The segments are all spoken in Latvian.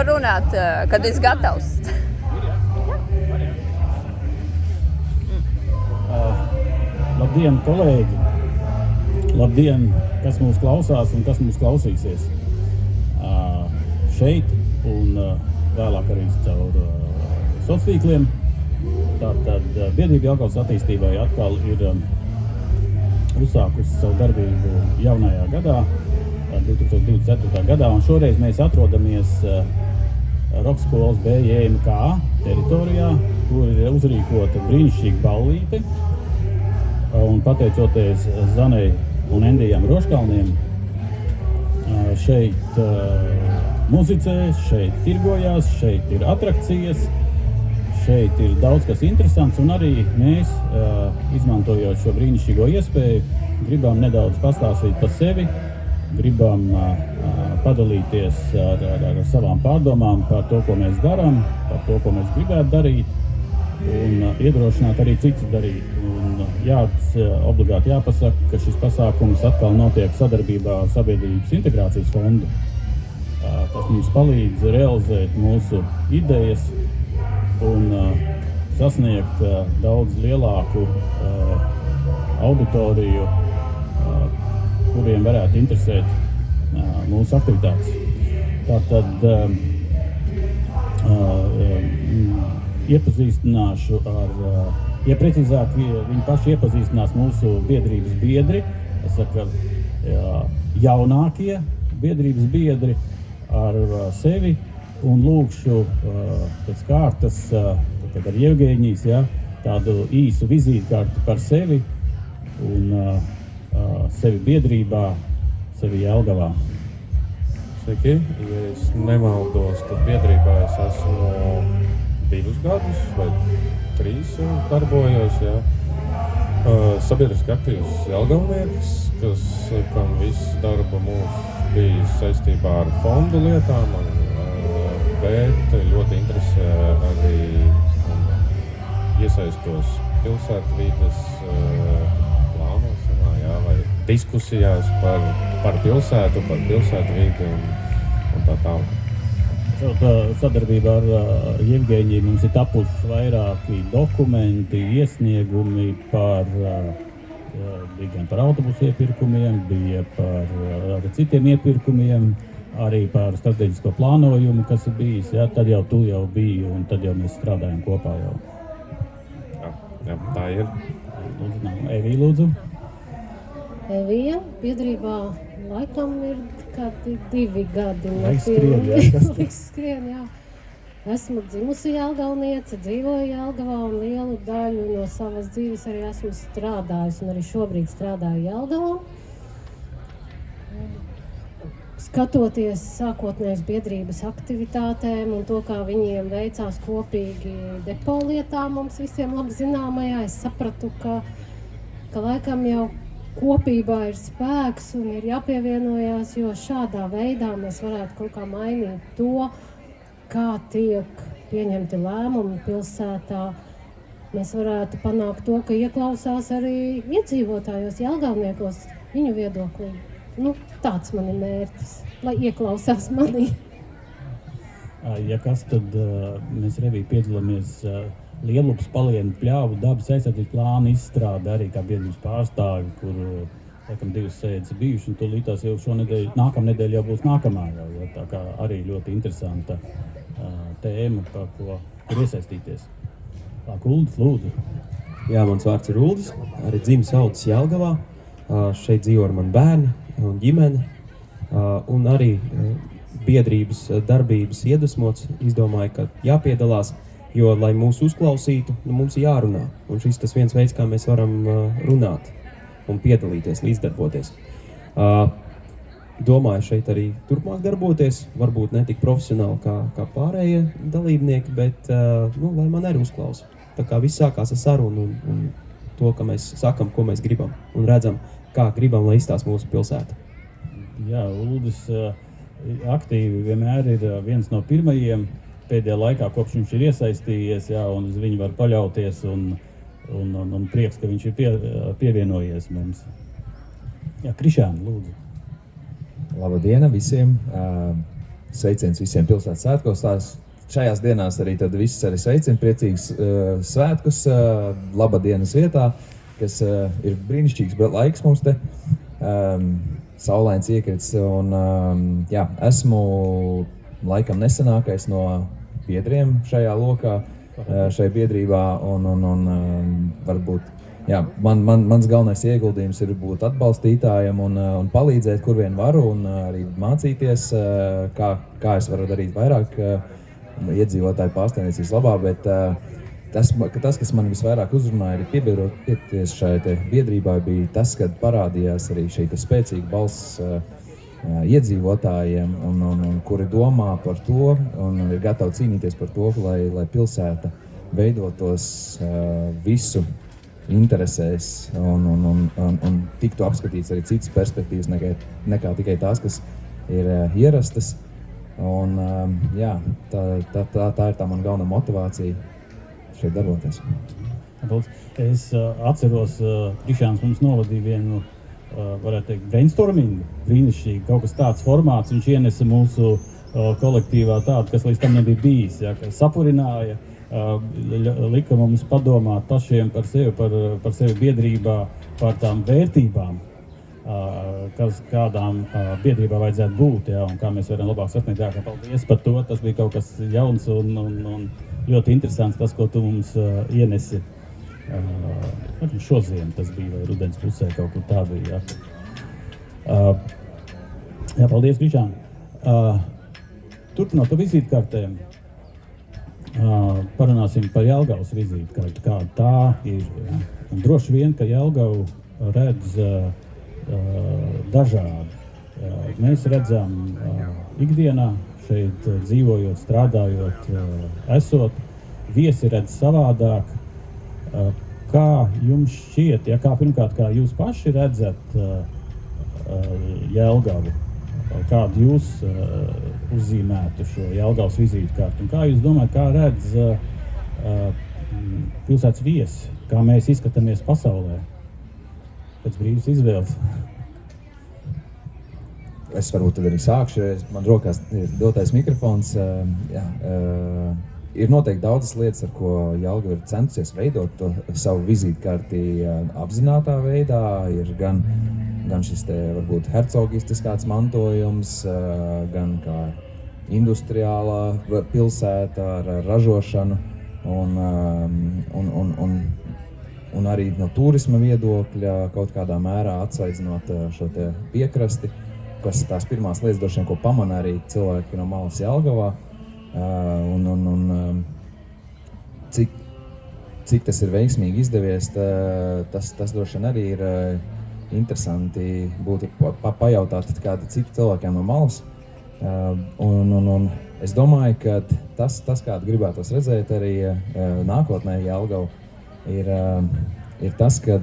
var runāt, kad esi gatavs. Labdien, kolēģi! Labdien, kas mūs klausās un kas mūs klausīsies šeit un vēlāk arī caur sociāliem. Tātad biedrība Jelgavas attīstībai atkal ir uzsākusi savu darbību jaunajā gadā, 2024. gadā, un šoreiz mēs atrodamies Rokskolas BJMK teritorijā, kur ir uzrīkota brīnišķīga ballīte. Un pateicoties Zanei un Endijam Roškalniem, šeit muzicēs, šeit tirgojās, šeit ir atrakcijas, šeit ir daudz kas interesants, un arī mēs, izmantojot šo brīnišķīgo iespēju, gribam nedaudz pastāstīt par sevi, gribam padalīties ar savām pārdomām par to, ko mēs darām, par to, ko mēs gribētu darīt, un iedrošināt arī citus darīt. Un obligāti jāpasaka, ka šis pasākums atkal notiek sadarbībā ar Sabiedrības integrācijas fondu, kas mums palīdz realizēt mūsu idejas un sasniegt daudz lielāku auditoriju, kuriem varētu interesēt mūsu aktivitātes. Tātad iepazīstināšu ar, precīzāk, viņi paši iepazīstinās mūsu biedrības biedri, es saku, jaunākie biedrības biedri ar sevi, un lūkšu pēc kārtas, tad ar Jevgeņijas, tādu īsu vizītkarti par sevi un sevi biedrībā, sevi Jelgavā. Sveiki, ja es nemaldos, tad biedrībā es esmu 2 gadus vai 3 darbojos, sabiedriski aktīvs jelgavnieks, kam viss darba mūs bija saistībā ar fondu lietām, bet ļoti interesē arī iesaistos pilsētvides plānošanā, vai diskusijās par pilsētu, par pilsētvidi un tā tālāk. Sadarbībā ar Jevgeņiju mums ir tapuši vairāki dokumenti, iesniegumi bija gan par autobusu iepirkumiem, bija par citiem iepirkumiem, arī par strateģisko plānojumu, kas ir bijis. Tad jau tu jau biji, un tad jau mēs strādājam kopā jau. Jā, tā ir. Evija, lūdzu. Evija, biedrībā laikam ir kādi 2 gadi. Laiks skrien, jā. Esmu dzimusi jelgavniece, dzīvoju Jelgavā un lielu daļu no savas dzīves arī esmu strādājusi un arī šobrīd strādāju Jelgavā. Skatoties sākotnējas biedrības aktivitātēm un to, kā viņiem veicās kopīgi depo lietā mums visiem labi zināmajā, es sapratu, ka laikam jau kopībā ir spēks un ir jāpievienojās, jo šādā veidā mēs varētu kaut kā mainīt to, kā tiek pieņemti lēmumi pilsētā. Mēs varētu panākt to, ka ieklausās arī iedzīvotājos, jelgavniekos, viņu viedoklī. Tāds man ir mērķis, lai ieklausās manī. Ja kas, tad mēs Revī piedalāmies Lielupas Palienu pļāvu dabas aizsardzības plānu izstrāde arī kā biedrības pārstāvi, kur, laikam, 2 sēdes bijuši, un tūlītās jau šonedēļ, nākamnedēļ jau būs nākamā jau, tā kā arī ļoti interesanta tēma, par ko iesaistīties. Uldis, lūdzu. Jā, mans vārds ir Uldis, arī dzimis audzis Jelgavā, šeit dzīvo ar mani bērni un ģimene, un arī biedrības darbības iedvesmots, izdomāju, ka jāpiedalās, jo, lai mūs uzklausītu, mums ir jārunā, un šis tas viens veids, kā mēs varam runāt un piedalīties, līdzdarboties. Domāju šeit arī turpmāk darboties, varbūt ne tik profesionāli kā pārējie dalībnieki, bet lai man arī uzklausa. Tā kā viss sākās ar sarunu un to, ka mēs sakam, ko mēs gribam un redzam, kā gribam, lai izstās mūsu pilsēta. Jā, Uldis aktīvi vienmēr ir viens no pirmajiem pēdējā laikā, kopš viņš ir iesaistījies, un uz viņu var paļauties un prieks, ka viņš ir pievienojies mums. Jā, Krišāni, lūdzu. Labdien visiem! sveiciens visiem pilsētas svētkos. Tās šajās dienās arī tad visus arī sveicien priecīgus svētkus labadienas vietā, kas ir brīnišķīgs laiks mums te. Saulains iekrits un jā, esmu laikam nesenākais no biedriem šajā lokā, šai biedrībā un varbūt jā, mans galvenais ieguldījums ir būt atbalstītājam un palīdzēt, kur vien varu, un arī mācīties, kā es varu darīt vairāk iedzīvotāju pārstāvniecības labā, bet tas, kas man visvairāk uzrunāja, arī piebiedroties šai biedrībai, bija tas, kad parādījās arī šī spēcīga balss iedzīvotājiem, un kuri domā par to un ir gatavi cīnīties par to, lai pilsēta veidotos visu interesēs un tiktu apskatīts arī citas perspektīvas nekā tikai tās, kas ir ierastas. Un jā, tā ir tā man galvenā motivācija šeit darboties. Es atceros, Krišāns mums novadīja vienu, varētu teikt, brainstormingu, brīnišķīgi, kaut kas tāds formāts, viņš ienesa mūsu kolektīvā tādu, kas līdz tam nebija bijis, ja, kas sapurināja, lika mums padomāt pašiem par sevi biedrībā, par tām vērtībām, kādām biedrībā vajadzētu būt, ja, un kā mēs varam labāk sasniegt. Jā, paldies par to, tas bija kaut kas jauns un ļoti interesants, tas, ko tu mums ienesi. Šodien tas bija, vai rudens pusē kaut kur tā bija. Jā, jā paldies, Krišān. Turpinot par vizītkartēm, parunāsim par Jelgavas vizītkarti, kā tā ir. Ja. Un droši vien, ka Jelgavu redz dažādi. Mēs redzam ikdienā, šeit dzīvojot, strādājot, esot, viesi redz savādāk. Kā jums šķiet, ja pirmkārt, kā jūs paši redzat Jelgavu, kādu jūs uzzīmētu šo Jelgavas vizītkarti, un kā jūs domājat, kā redz pilsētas viesi, kā mēs izskatāmies pasaulē pēc brīvas izvēles? Es varbūt tad arī sākšu, man rokās ir dotais mikrofons. Ir noteikti daudzas lietas, ar ko Jelgava ir centusies veidot to savu vizītkarti apzinātā veidā. Ir gan šis te varbūt hercogistiskāds mantojums, gan kā industriālā pilsēta ar ražošanu un arī no turisma viedokļa kaut kādā mērā atsvaidzinot šo te piekrasti, kas ir tās pirmās lietas, droši vien, ko pamana arī cilvēki no malas Jelgavā. Cik tas ir veiksmīgi izdevies, tas droši vien arī ir interesanti būtu pajautāt kādi citi cilvēkiem no malas. Un es domāju, ka tas kādu gribētos redzēt arī nākotnē Jelgavu, ir tas, kad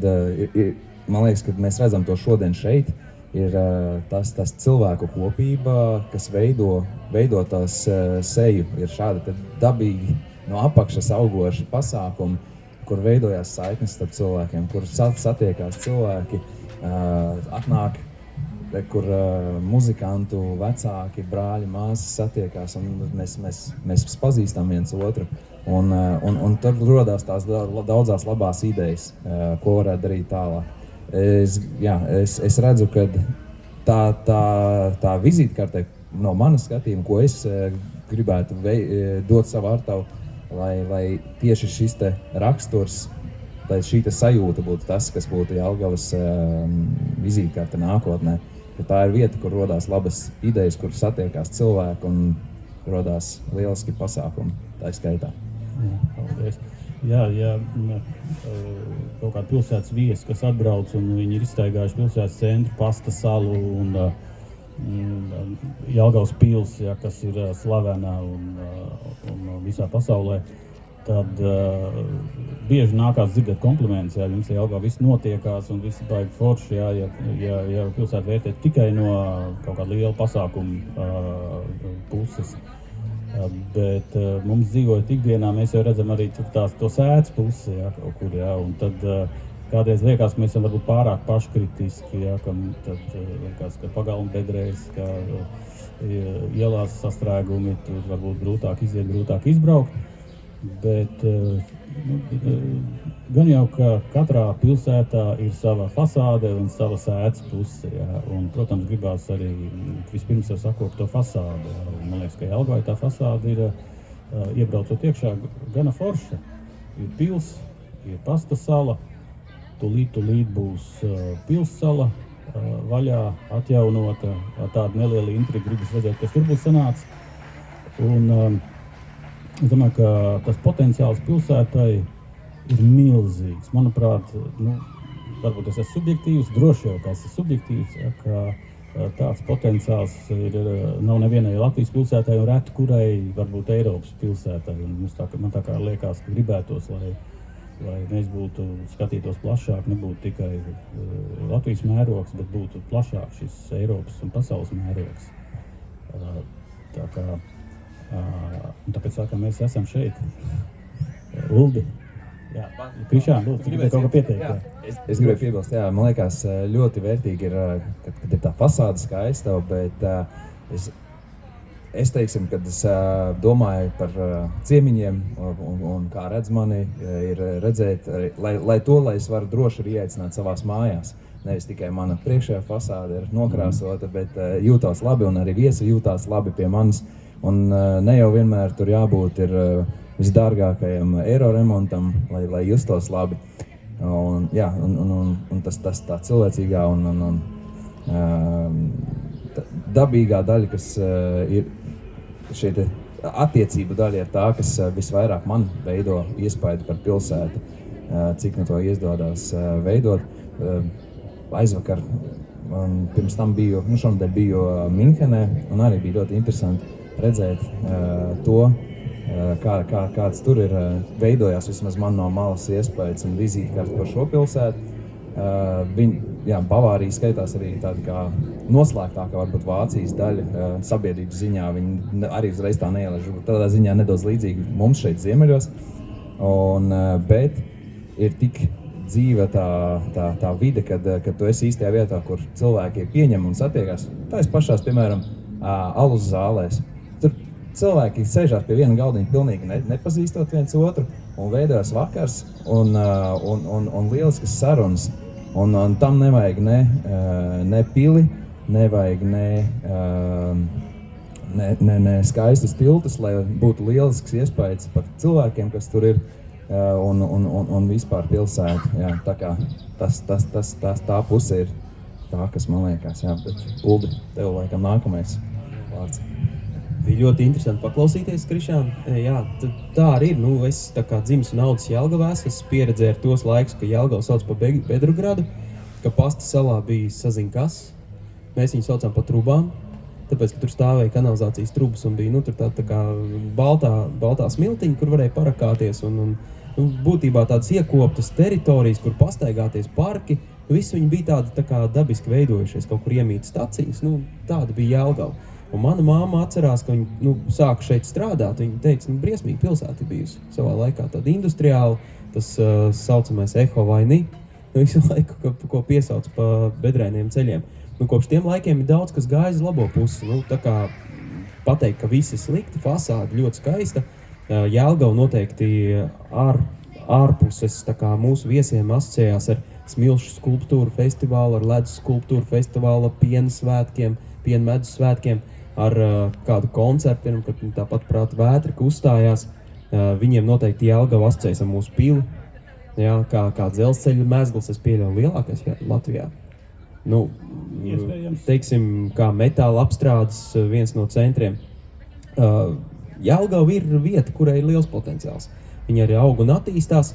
man liekas, kad mēs redzam to šodien šeit, ir tas cilvēku kopība, kas veido tās seju. Ir šādi dabīgi no apakšas augoši pasākumi, kur veidojās saiknes starp cilvēkiem, kur satiekās cilvēki, atnāk, kur muzikantu vecāki, brāļi, māsas satiekās, un mēs pazīstam viens otru. Un tur rodās tās daudzās labās idejas, ko varētu darīt tālāk. Es redzu, ka tā vizītkartē no manas skatījuma, ko es gribētu dot savu artavu, lai tieši šis te raksturs, lai šī te sajūta būtu tas, kas būtu Jelgavas vizītkarte nākotnē. Ka tā ir vieta, kur rodās labas idejas, kur satiekās cilvēki un rodās lieliski pasākumi tā skaitā. Jā, paldies. Jā, kaut kāda pilsētas viesi, kas atbrauc un viņi ir izstaigājuši pilsētas centru, Pasta salu un Jelgavas pils, ja, kas ir slavena un visā pasaulē, tad bieži nākās dzirdēt komplimentus, ja jums Jelgavā viss notiekās un viss baigi forši, ja pilsēta vērtē tikai no kaut kāda liela pasākuma puses. Bet mums dzīvojot ikdienā, mēs jau redzam arī to sēdz pusi, ja, kaut kur, ja, un tad kādreiz liekas, ka mēs esam varbūt pārāk paškritiski, ja, ka tad liekas, ka pagalma bedrēs, ka ielās sastrēgumi, tur varbūt grūtāk iziet, grūtāk izbraukt. Bet gan jau, ka katrā pilsētā ir sava fasāde un sava sēdz puse, ja, un, protams, gribās arī vispirms jau sakopt to fasādi. Ja, un, man liekas, ka Jelgavai tā fasāde ir, iebraucot iekšā, gana forša. Ir pils, ir pasta sala, tūlīt būs pilssala vaļā, atjaunota, ar tādu nelielu intrigu gribas redzēt, kas tur būs sanācis. Un, es domāju, ka tas potenciāls pilsētai ir milzīgs. Manuprāt, varbūt es esmu subjektīvs, droši jau, ka esmu subjektīvs, ja, ka tāds potenciāls nav nevienai Latvijas pilsētai un reti kurai varbūt Eiropas pilsētai. Un man tā kā liekas, ka gribētos, lai mēs skatītos plašāk, nebūtu tikai Latvijas mērogs, bet būtu plašāk šis Eiropas un pasaules mērogs. Tā kā tāpēc sākam, mēs esam šeit. Uldi. Jā, Krišān, lūdzu, gribēju kaut ko pieteikt. Es gribēju piebilst, jā, man liekas, ļoti vērtīgi ir, kad ir tā fasāde skaista, bet es teiksim, kad es domāju par ciemiņiem un kā redz mani, ir redzēt, lai es varu droši arī ieaicināt savās mājās. Nevis tikai mana priekšējā fasāde ir nokrāsota, bet jūtās labi un arī viesi jūtās labi pie manis. Un ne jau vienmēr tur jābūt ir visdārgākajam eiro remontam, lai justos labi. Un, jā, un tas tā cilvēcīgā un dabīgā daļa, kas ir šī attiecību daļa, ir tā, kas visvairāk man veido iespaidu par pilsētu, cik no to izdodās veidot. Aizvakar, pirms tam šonadēļ biju Minhenē, un arī bija ļoti interesanti redzēt to, kāds tur ir veidojās, vismaz man no malas iespējas un vizītkārta par šo pilsētu. Bavārija skaitās arī tāda kā noslēgtākā, varbūt Vācijas daļa sabiedrības ziņā. Viņi arī uzreiz tā neielaiž, tādā ziņā nedaudz līdzīgi mums šeit ziemeļos. Bet ir tik dzīve tā vide, kad tu esi īstajā vietā, kur cilvēki pieņem un satiekās. Tā es pašās, piemēram, alus zālēs. Tur cilvēki sēžās pie viena galdiņa pilnīgi nepazīstot viens otru un veidojas vakars un lieliskas sarunas. Un tam nevajag ne pili, nevajag ne skaistus tiltus, lai būtu lielisks iespējas par cilvēkiem, kas tur ir un vispār pilsētu. Jā, tā kā tā puse ir tā, kas man liekas. Jā, bet Uldi, tev laikam nākamais vārds. Bija ļoti interesanti paklausīties, Krišān. Jā, tā arī ir. Es tā kā dzimis un audzis Jelgavā, es pieredzēju ar tos laikus, ka Jelgavu sauc pa Bedrugradu, ka Pasta salā bija sazin kas. Mēs viņu saucām pa trubām, tāpēc, ka tur stāvēja kanalizācijas trubas un bija tur tā kā baltā smiltiņa, kur varēja parakāties un būtībā tādas iekoptas teritorijas, kur pastaigāties parki. Visi viņi bija tādi tā kā dabiski veidojušies, kaut kur iemīt stacijas, tāda bija Jelgava. Un mana māma atcerās, ka viņi sāka šeit strādāt, viņa teica, briesmīgi pilsēta bijusi savā laikā, tāda industriāla, tas saucamais eho vai ni, visu laiku, ko piesauc pa bedrēniem ceļiem. Kopš tiem laikiem ir daudz, kas gāja uz labo pusi, tā kā pateikt, ka visi slikti, fasāde ļoti skaista, Jelgava noteikti ārpuses, tā kā mūsu viesiem asociējās ar smilšu skulptūru festivālu, ar ledus skulptūru festivālu, piena svētkiem, piena medus svētkiem, ar kādu koncertu, kad tāpat prāt Vētrika uzstājās. Viņiem noteikti Jelgava asociējas ar mūsu pili, jā, kā dzelzceļa mezgls, es pieļauju lielākais Latvijā. Teiksim, kā metāla apstrādes viens no centriem. Jelgava ir vieta, kurai ir liels potenciāls. Viņa arī aug un attīstās.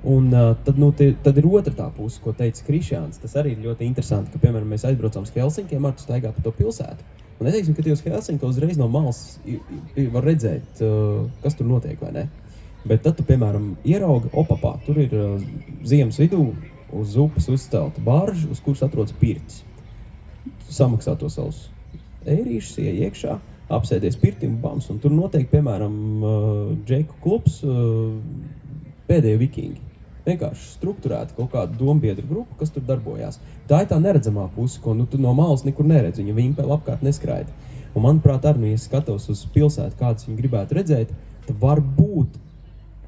Un tad ir otra tā puse, ko teica Krišāns. Tas arī ir ļoti interesanti, ka, piemēram, mēs aizbraucam uz Helsinkiem, ar tu staigā pa to pilsētu. Un neteiksim, ka tie uz Helsinki uzreiz no malas var redzēt, kas tur notiek, vai ne? Bet tad tu, piemēram, ieraugi Opapā. Tur ir ziemas vidū uz upes uzcelta barža, uz kuras atrodas pirtis. Tu samaksā to savus eirīšus, iekšā, apsēdies pirti un bams. Un tur notiek, piemēram, džeku klubs, pēdējie vikingi. vienkārši strukturēta kaut kāda dombiedru grupa, kas tur darbojās. Tā ir tā neredzamā puse, ko tu no malas nekur neredz, viņa vimpeli apkārt neskraida. Un manuprāt, arī, ja skatos uz pilsētu, kādas viņi gribētu redzēt, tad varbūt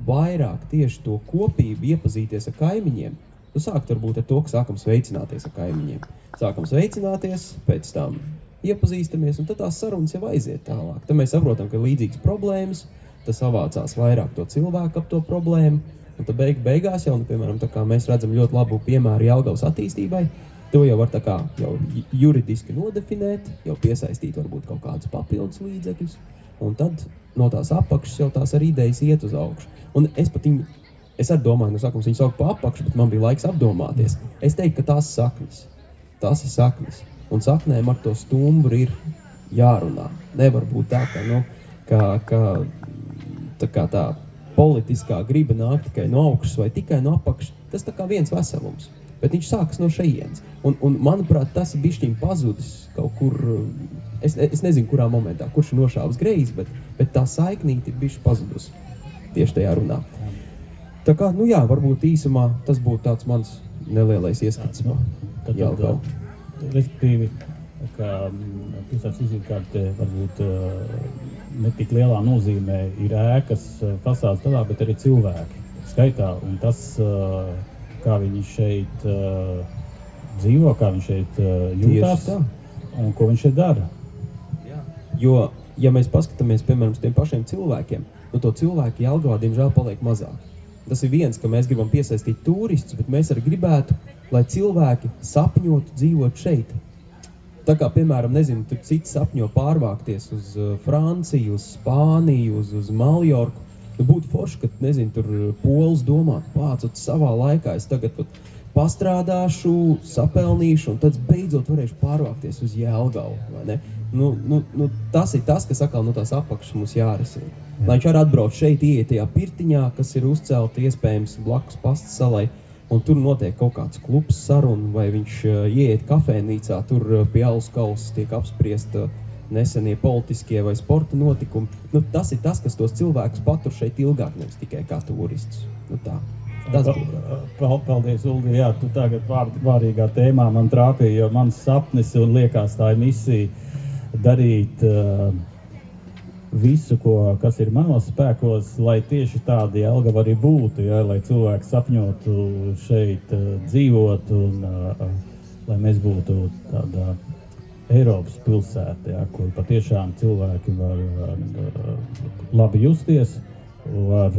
vairāk tieši to kopību iepazīties ar kaimiņiem. Nu, sākt varbūt ar to, ka sākam sveicināties ar kaimiņiem. Sākam sveicināties, pēc tam iepazīstamies, un tad tās sarunas jau aiziet tālāk. Tad mēs saprotam, ka ir līdzīgas problēmas, tas savācās vairāk to cilvēku ap to problēmu, un tad beigās jau, piemēram, tā kā mēs redzam ļoti labu piemēru Jelgavas attīstībai, to jau var tā kā jau juridiski nodefinēt, jau piesaistīt varbūt kaut kādus papildus līdzekļus, un tad no tās apakšas jau tās ar idejas iet uz augšu. Un es arī domāju, no sākums viņu saukt pa apakšu, bet man bija laiks apdomāties. Es teiktu, ka tās ir saknes, un saknēm ar to stumbru ir jārunā. Nevar būt tā, ka tā politiskā griba nāk tikai no augšas vai tikai no apakšas, tas tā kā viens veselums, bet viņš sākas no šejienes. Un manuprāt, tas ir bišķiņ pazudis kaut kur, es nezinu, kurā momentā, kurš ir nošāvis greizi, bet tā saiknīte ir bišķi pazudusi tieši tajā runā. Tā kā, varbūt īsumā tas būtu tāds mans nelielais ieskats pa Jelgavu. Respektīvi, ka pilsētas izvidkārtē varbūt ne tik lielā nozīmē ir ēkas, fasādes tādā, bet arī cilvēki skaitā. Un tas, kā viņi šeit dzīvo, kā viņi šeit jūtās un ko viņi šeit dara. Jā. Jo, ja mēs paskatāmies, piemēram, uz tiem pašiem cilvēkiem, to cilvēku Jelgavā, diemžēl, paliek mazāk. Tas ir viens, ka mēs gribam piesaistīt turistus, bet mēs arī gribētu, lai cilvēki sapņotu dzīvot šeit. Tā kā, piemēram, nezinu, tur cits sapņo pārvākties uz Franciju, uz Spāniju, uz Maljorku. Būtu forši, ka, nezinu, tur pols domāt, pācot savā laikā, es tagad pat pastrādāšu, sapelnīšu, un tad beidzot varēšu pārvākties uz Jelgavu, vai ne? Tas ir tas, kas atkal no tās apakšas mums jārisina. Lai viņš arī atbrauc šeit, ieiet tajā pirtiņā, kas ir uzcelta iespējams blakus Pastas salai, un tur notiek kaut kāds klubs saruna, vai viņš ieiet kafēnīcā, tur pie alus kausas tiek apspriesta nesenie politiskie vai sporta notikumi. Tas ir tas, kas tos cilvēkus patur šeit ilgāk, nevis tikai kā turistus. Tas Paldies, Uldi. Jā, tu tagad vārīgā tēmā man trāpīja, jo mans sapnis un liekas tā ir misija darīt visu, kas ir manos spēkos, lai tieši tāda Jelgava arī būtu, ja, lai cilvēki sapņotu šeit dzīvot un lai mēs būtu tāda Eiropas pilsēta, ja, kur patiešām cilvēki var labi justies, var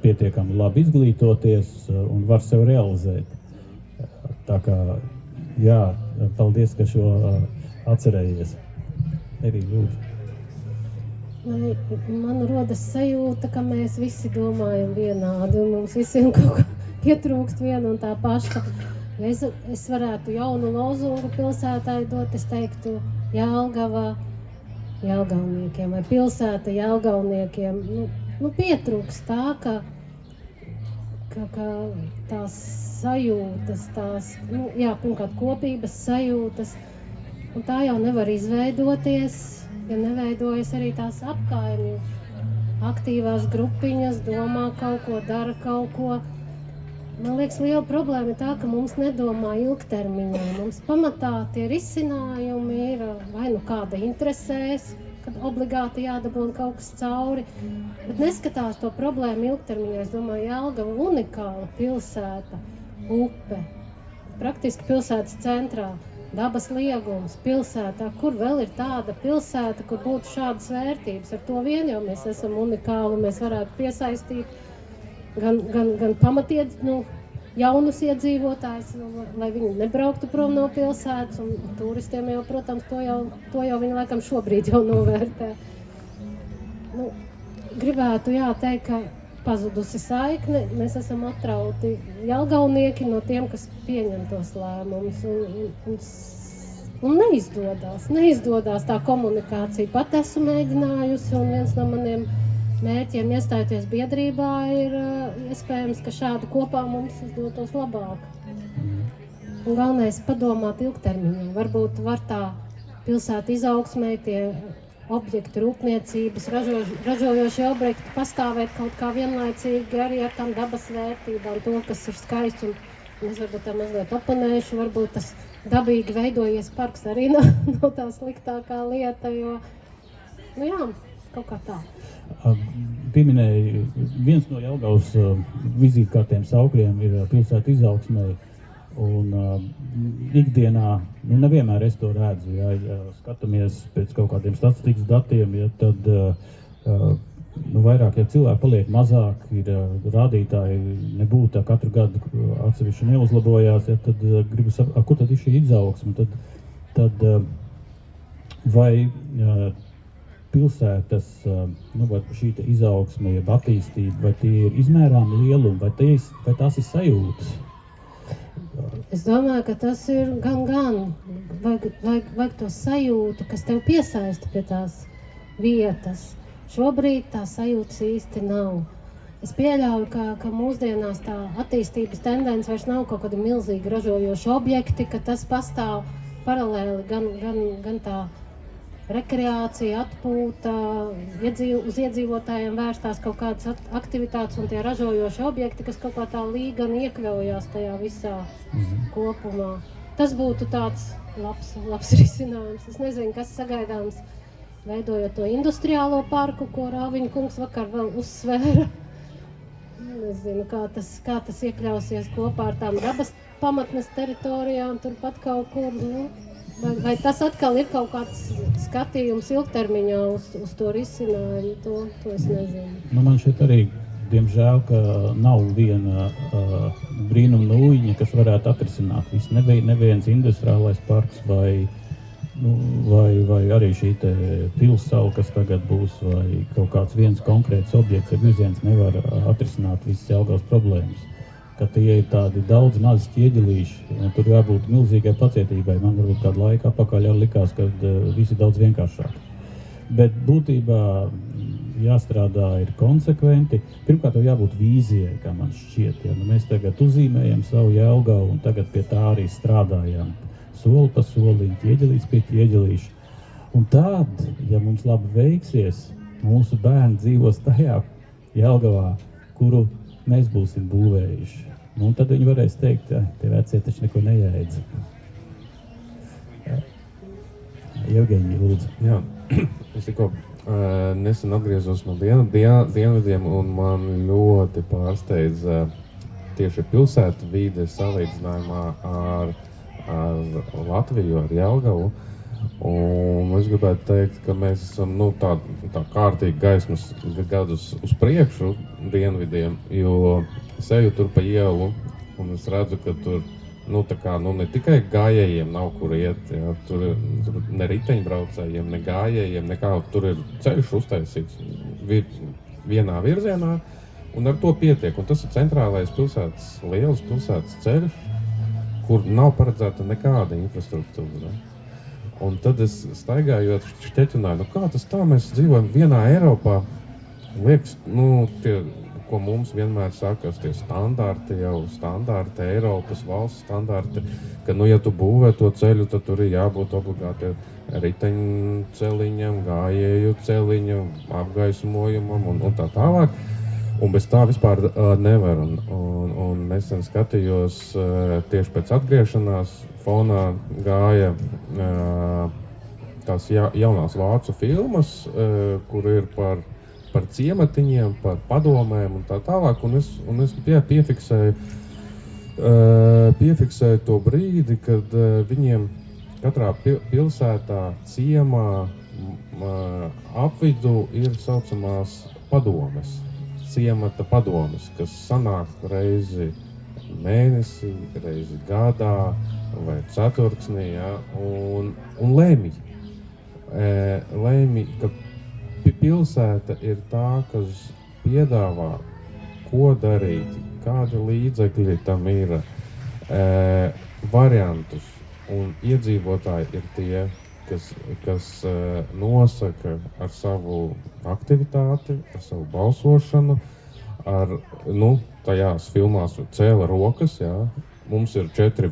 pietiekami labi izglītoties un var sev realizēt. Tā kā, jā, paldies, ka šo atcerējies. Arī lūdzu. Man rodas sajūta, ka mēs visi domājam vienādi un mums visiem kaut kā pietrūkst viena un tā paša. Ja es varētu jaunu lozungu pilsētai dot, es teiktu Jelgava Jelgavniekiem vai pilsēta Jelgavniekiem. Pietrūkst tā, ka tās sajūtas, pirmkārt kopības sajūtas, un tā jau nevar izveidoties, ja neveidojas arī tās apkaimju aktīvās grupiņas, domā kaut ko, dara kaut ko. Man liekas, liela problēma ir tā, ka mums nedomā ilgtermiņā. Mums pamatā tie risinājumi ir vai kāda interesēs, kad obligāti jādabūna kaut kas cauri, bet neskatās to problēmu ilgtermiņā. Es domāju, Jelgava unikāla pilsēta, upe, praktiski pilsētas centrā. Dabas liegums pilsētā, kur vēl ir tāda pilsēta, kur būtu šādas vērtības. Ar to vien jau mēs esam unikāli, mēs varētu piesaistīt gan pamatiet, jaunus iedzīvotājus, lai viņi nebrauktu prom no pilsētas, un turistiem jau, protams, to jau viņi laikam šobrīd jau novērtē. Gribētu teikt, ka pazudusi saikne, mēs esam atrauti jelgavnieki no tiem, kas pieņem tos lēmumus, un neizdodas tā komunikācija. Pat esmu mēģinājusi, un viens no maniem mērķiem iestājoties biedrībā ir iespējams, ka šādi kopā mums izdotos labāk. Un galvenais padomāt ilgtermiņā. Varbūt var tā pilsēta izaugsmē, tie objekti, rūpniecības, ražojošie objekti pastāvēt kaut kā vienlaicīgi arī ar tām dabas vērtībām, to, kas ir skaists, un es varbūt tā mazliet oponēšu, varbūt tas dabīgi veidojies parks arī nav tā sliktākā lieta, jo, nu jā, kaut kā tā. Pieminēja, viens no Jelgavas vizītkārtiem saukļiem ir pilsētu izaugsmē, un ikdienā, nu nevienmēr es to redzu, ja skatāmies pēc kaut kādiem statistikas datiem, ja tad vairāk, ja cilvēki paliek mazāk, ir rādītāji nebūtu tā katru gadu atsevišķi neuzlabojās, ja tad gribu saprast, kur tad ir šī izaugsme, tad vai pilsētas, vai šī izaugsme, jeb attīstība, vai tie ir izmērāmi lielumi, vai tās ir sajūtas? Es domāju, ka tas ir gan. Vajag to sajūtu, kas tev piesaista pie tās vietas. Šobrīd tā sajūtas īsti nav. Es pieļauju, ka mūsdienās tā attīstības tendence vairs nav kaut kādi milzīgi ražojoši objekti, ka tas pastāv paralēli gan tā rekreācija, atpūta, uz iedzīvotājiem vērstās kaut kādas aktivitātes un tie ražojoši objekti, kas kaut kā tā līgan iekļaujās tajā visā kopumā. Tas būtu tāds labs risinājums. Es nezinu, kas sagaidāms, veidojot to industriālo parku, ko Rāviņa kungs vakar vēl uzsvēra. Nezinu, kā tas iekļausies kopā ar tām dabas pamatnes teritorijām, turpat kaut kur, vai tas atkal ir kaut kāds skatījums ilgtermiņā uz to risinājumu, to es nezinu. Man šeit arī, diemžēl, ka nav viena brīnuma nūjiņa, kas varētu atrisināt visu. Neviens industriālais parks vai arī šī te pilsala, kas tagad būs, vai kaut kāds viens konkrēts objekts ar virziens nevar atrisināt visas Jelgavas problēmas. Ka tie ir tādi daudz mazi ķieģelīši, un tur jābūt milzīgai pacietībai. Man varbūt kādu laiku atpakaļ jau likās, ka visi daudz vienkāršāk. Bet būtībā jāstrādā ir konsekventi. Pirmkārt, jābūt vīzijai, kā man šķiet. Ja? Mēs tagad uzzīmējam savu Jelgavu un tagad pie tā arī strādājam. Soli pa soliņu, ķieģelīts pie ķieģelīša. Un tad, ja mums labi veiksies, mūsu bērni dzīvos tajā Jelgavā, kuru mēs būsim būvējuši. Un tad viņi varēs teikt, tie vecie taču neko nejēdz. Jevgeņi, lūdzu. Jā, es tikko nesen atgriezos no dienvidiem, un man ļoti pārsteidza tieši pilsētu vide salīdzinājumā ar Latviju, ar Jelgavu. Un es gribētu teikt, ka mēs esam tā kārtīgi gaismas gadus uz priekšu dienvidiem, jo es eju tur pa ielu un es redzu, ka tur ne tikai gājējiem nav kur iet, ja, tur ne riteņbraucējiem, ne gājējiem, nekā tur ir ceļš uztaisīts vienā virzienā un ar to pietiek. Un tas ir centrālais pilsētas, liels pilsētas ceļš, kur nav paredzēta nekāda infrastruktūra. Un tad es staigājot šķeķināju, kā tas tā, mēs dzīvojam vienā Eiropā, liekas, tie, ko mums vienmēr sakas, tie standarti, Eiropas valsts standarti, ka, ja tu būvē to ceļu, tad tur ir jābūt obligāti riteņu celiņam, gājēju celiņam, apgaismojumam un tā tālāk. Un bez tā vispār nevar. Un nesen skatījos tieši pēc atgriešanās, fonā gāja tās jaunās vācu filmas, kur ir par ciematiņiem, par padomēm un tā tālāk. Un es piefiksēju to brīdi, kad viņiem katrā pilsētā, ciemā, apvidū ir saucamās padomes. Ciemata padomes, kas sanāk reizi mēnesī, reizi gadā vai ceturksnī, ja, un lemj, ka pilsēta ir tā, kas piedāvā, ko darīt, kādi līdzekļi tam ir, variantus, un iedzīvotāji ir tie, kas nosaka ar savu aktivitāti, ar savu balsošanu, tajās filmās cēla rokas, jā. Mums ir 4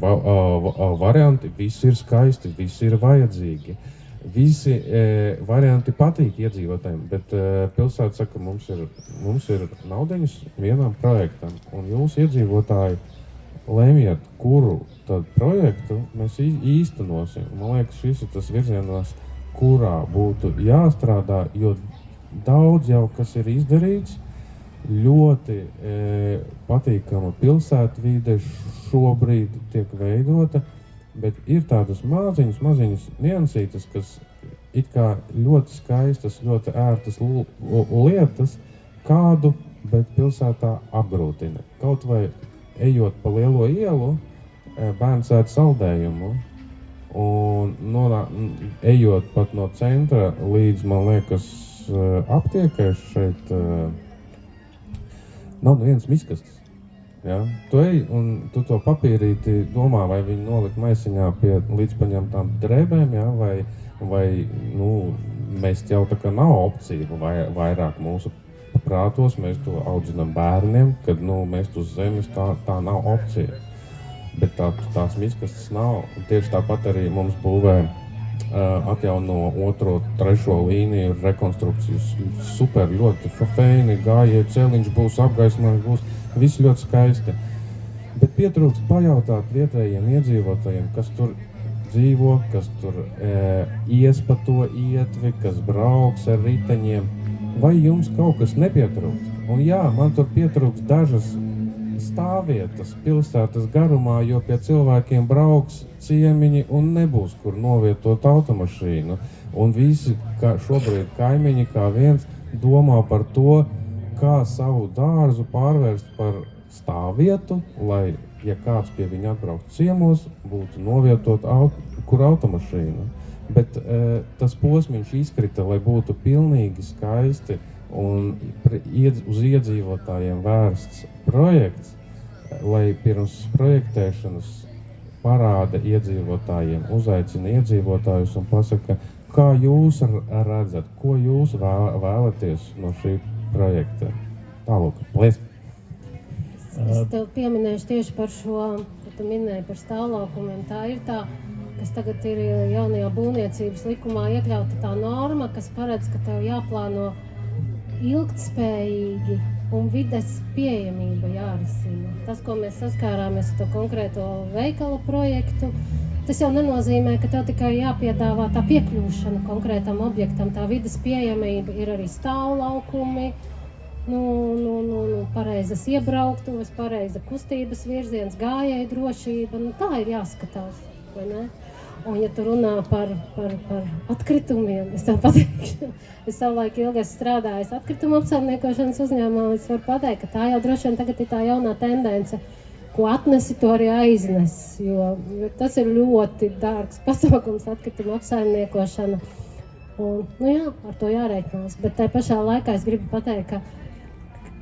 varianti, visi ir skaisti, visi ir vajadzīgi. Visi varianti patīk iedzīvotājiem, bet pilsēta saka, mums ir naudiņas vienam projektam, un jūs iedzīvotāji lemjiet, kuru tad projektu mēs īstenosim. Man liekas, šis ir tas virzienās, kurā būtu jāstrādā, jo daudz jau, kas ir izdarīts, ļoti patīkama pilsētvide šobrīd tiek veidota, bet ir tādas maziņas niansītas, kas it kā ļoti skaistas, ļoti ērtas lietas, kādu, bet pilsētā apgrūtina. Kaut vai ejot pa lielo ielu, bērns ēd saldējumu, un ejot pat no centra līdz, man liekas, aptiekai šeit nav nevienas miskastes. Ja? Tu ej un tu to papīrīti domā, vai viņi nolikt maisiņā pie līdz paņemtām drēbēm, ja? vai mēs jau tā kā nav opcija vairāk mūsu prātos, mēs to audzinām bērniem, kad mēs uz zemes tā nav opcija. Bet tās miskastes nav. Tieši tāpat arī mums būvē atjauno 2., 3. līniju rekonstrukcijas. Super, ļoti feini, gājiet, celiņš būs, apgaismojums būs, viss ļoti skaisti. Bet pietrūkst pajautāt vietējiem iedzīvotājiem, kas tur dzīvo, kas tur ies pa to ietvi, kas brauks ar riteņiem. Vai jums kaut kas nepietrūkst? Un jā, man tur pietrūkst dažas stāvvietas pilsētas garumā, jo pie cilvēkiem brauks ciemiņi un nebūs, kur novietot automašīnu. Un visi, kā šobrīd kaimiņi, kā viens, domā par to, kā savu dārzu pārvērst par stāvvietu, lai, ja kāds pie viņa atbraukt ciemos, būtu novietot kur automašīnu. Bet tas posmiņš izkrita, lai būtu pilnīgi skaisti un uz iedzīvotājiem vērsts projekts, lai pirms projektēšanas parāda iedzīvotājiem, uzaicina iedzīvotājus un pasaka, kā jūs redzat, ko jūs vēlaties no šī projekta. Tālāk, paldies! Es tev pieminēšu tieši par šo, ka tu minēji par stāvlaukumiem. Tā ir tā, kas tagad ir jaunajā būvniecības likumā iekļauta tā norma, kas paredz, ka tev jāplāno ilgtspējīgi un vides pieejamība jārisina. Tas, ko mēs saskārāmies ar to konkrēto veikala projektu, tas jau nenozīmē, ka tev tikai jāpiedāvā tā piekļūšana konkrētam objektam. Tā vides pieejamība ir arī stāvlaukumi, pareizas iebrauktuves, pareiza kustības virziens, gājēju drošība. Tā ir jāskatās, vai ne? Un, ja tu runā par atkritumiem, es tev pateikšu, es savulaik ilgi esmu strādājis atkrituma apsaimniekošanas uzņēmumā, es varu pateikt, ka tā jau droši vien tagad ir tā jaunā tendence, ko atnesi, to arī aiznes, jo tas ir ļoti dārgs pasākums atkrituma apsaimniekošana. Un, jā, ar to jārēķinās, bet tai pašā laikā es gribu pateikt,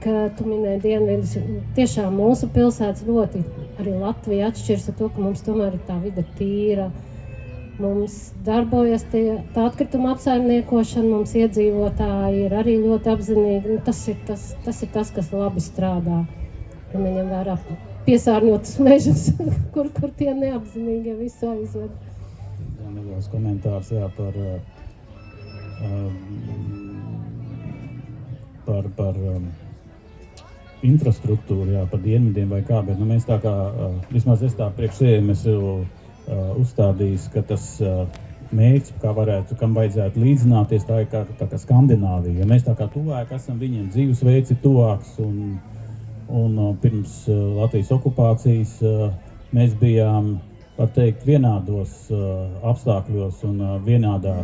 ka tu minēji dienvidus, tiešām mūsu pilsētas ļoti, arī Latvija atšķiras ar to, ka mums tomēr ir tā vide tīra. Mums darbojas tā atkrituma apsaimniekošana, mums iedzīvotāji ir arī ļoti apzinīgi. Tas ir tas, kas labi strādā. Ja neņem vērā piesārņotus mežus, kur tie neapzinīgi visu aizved. Jā, neliels komentārs par infrastruktūru, par dienvidiem vai kā, bet mēs tā kā, vismaz es tā priekš sevi esmu uzstādījis, ka tas mērķis, kam vajadzētu līdzināties, tā ir kā Skandināvija. Ja mēs tā kā tuvāk esam, viņiem dzīvesveids ir tuvāks, un pirms Latvijas okupācijas mēs bijām, var teikt, vienādos apstākļos un vienādā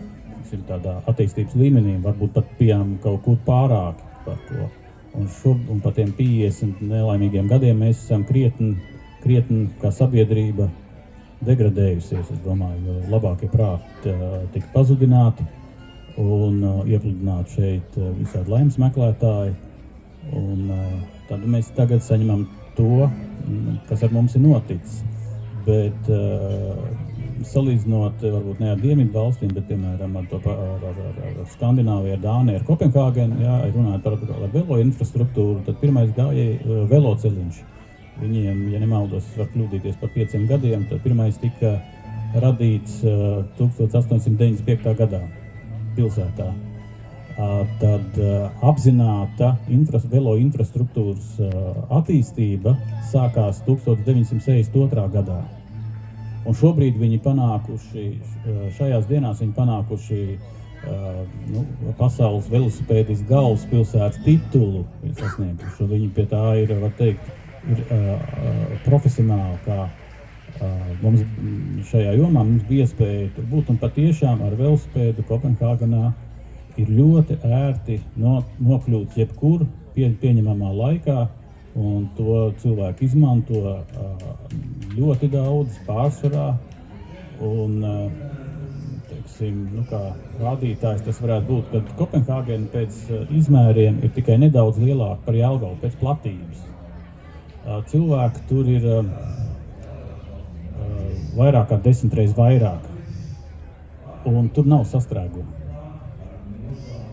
tādā attīstības līmenī, varbūt pat bijām kaut kur pārāk par to. Un par tiem 50 nelaimīgiem gadiem mēs esam krietni kā sabiedrība degradējusies, es domāju, jo labākie prāti tika pazudināti un iepludināti šeit visādi laimes meklētāji. Un tad mēs tagad saņemam to, kas ar mums ir noticis. Bet salīdzinot, varbūt ne ar dienvidu valstīm, bet, piemēram, ar Skandināviju, ar Dāniju, ar Kopenhāgenu, runājot par velo infrastruktūru, tad pirmais gāja veloceliņš. Viņiem, ja nemaldos, var kļūdīties par 5 gadiem, tad pirmais tika radīts 1895. gadā pilsētā. Tad apzināta velo infrastruktūras attīstība sākās 1962. gadā. Un šobrīd viņi panākuši, šajās dienās viņi panākuši pasaules velosipēdistu galvaspilsētas titulu. Viņi pie tā ir, var teikt, ir profesionāli, kā mums šajā jomā mums bija iespēja tur būt, un patiešām ar velosipēdu Kopenhāgenā ir ļoti ērti nokļūt jebkur pieņemamā laikā, un to cilvēku izmanto ļoti daudz pārsvarā, un, teiksim, kā rādītājs tas varētu būt, ka Kopenhāgena pēc izmēriem ir tikai nedaudz lielāka par Jelgavu pēc platības. Cilvēki tur ir vairāk kā 10 reizes vairāk, un tur nav sastrēguma.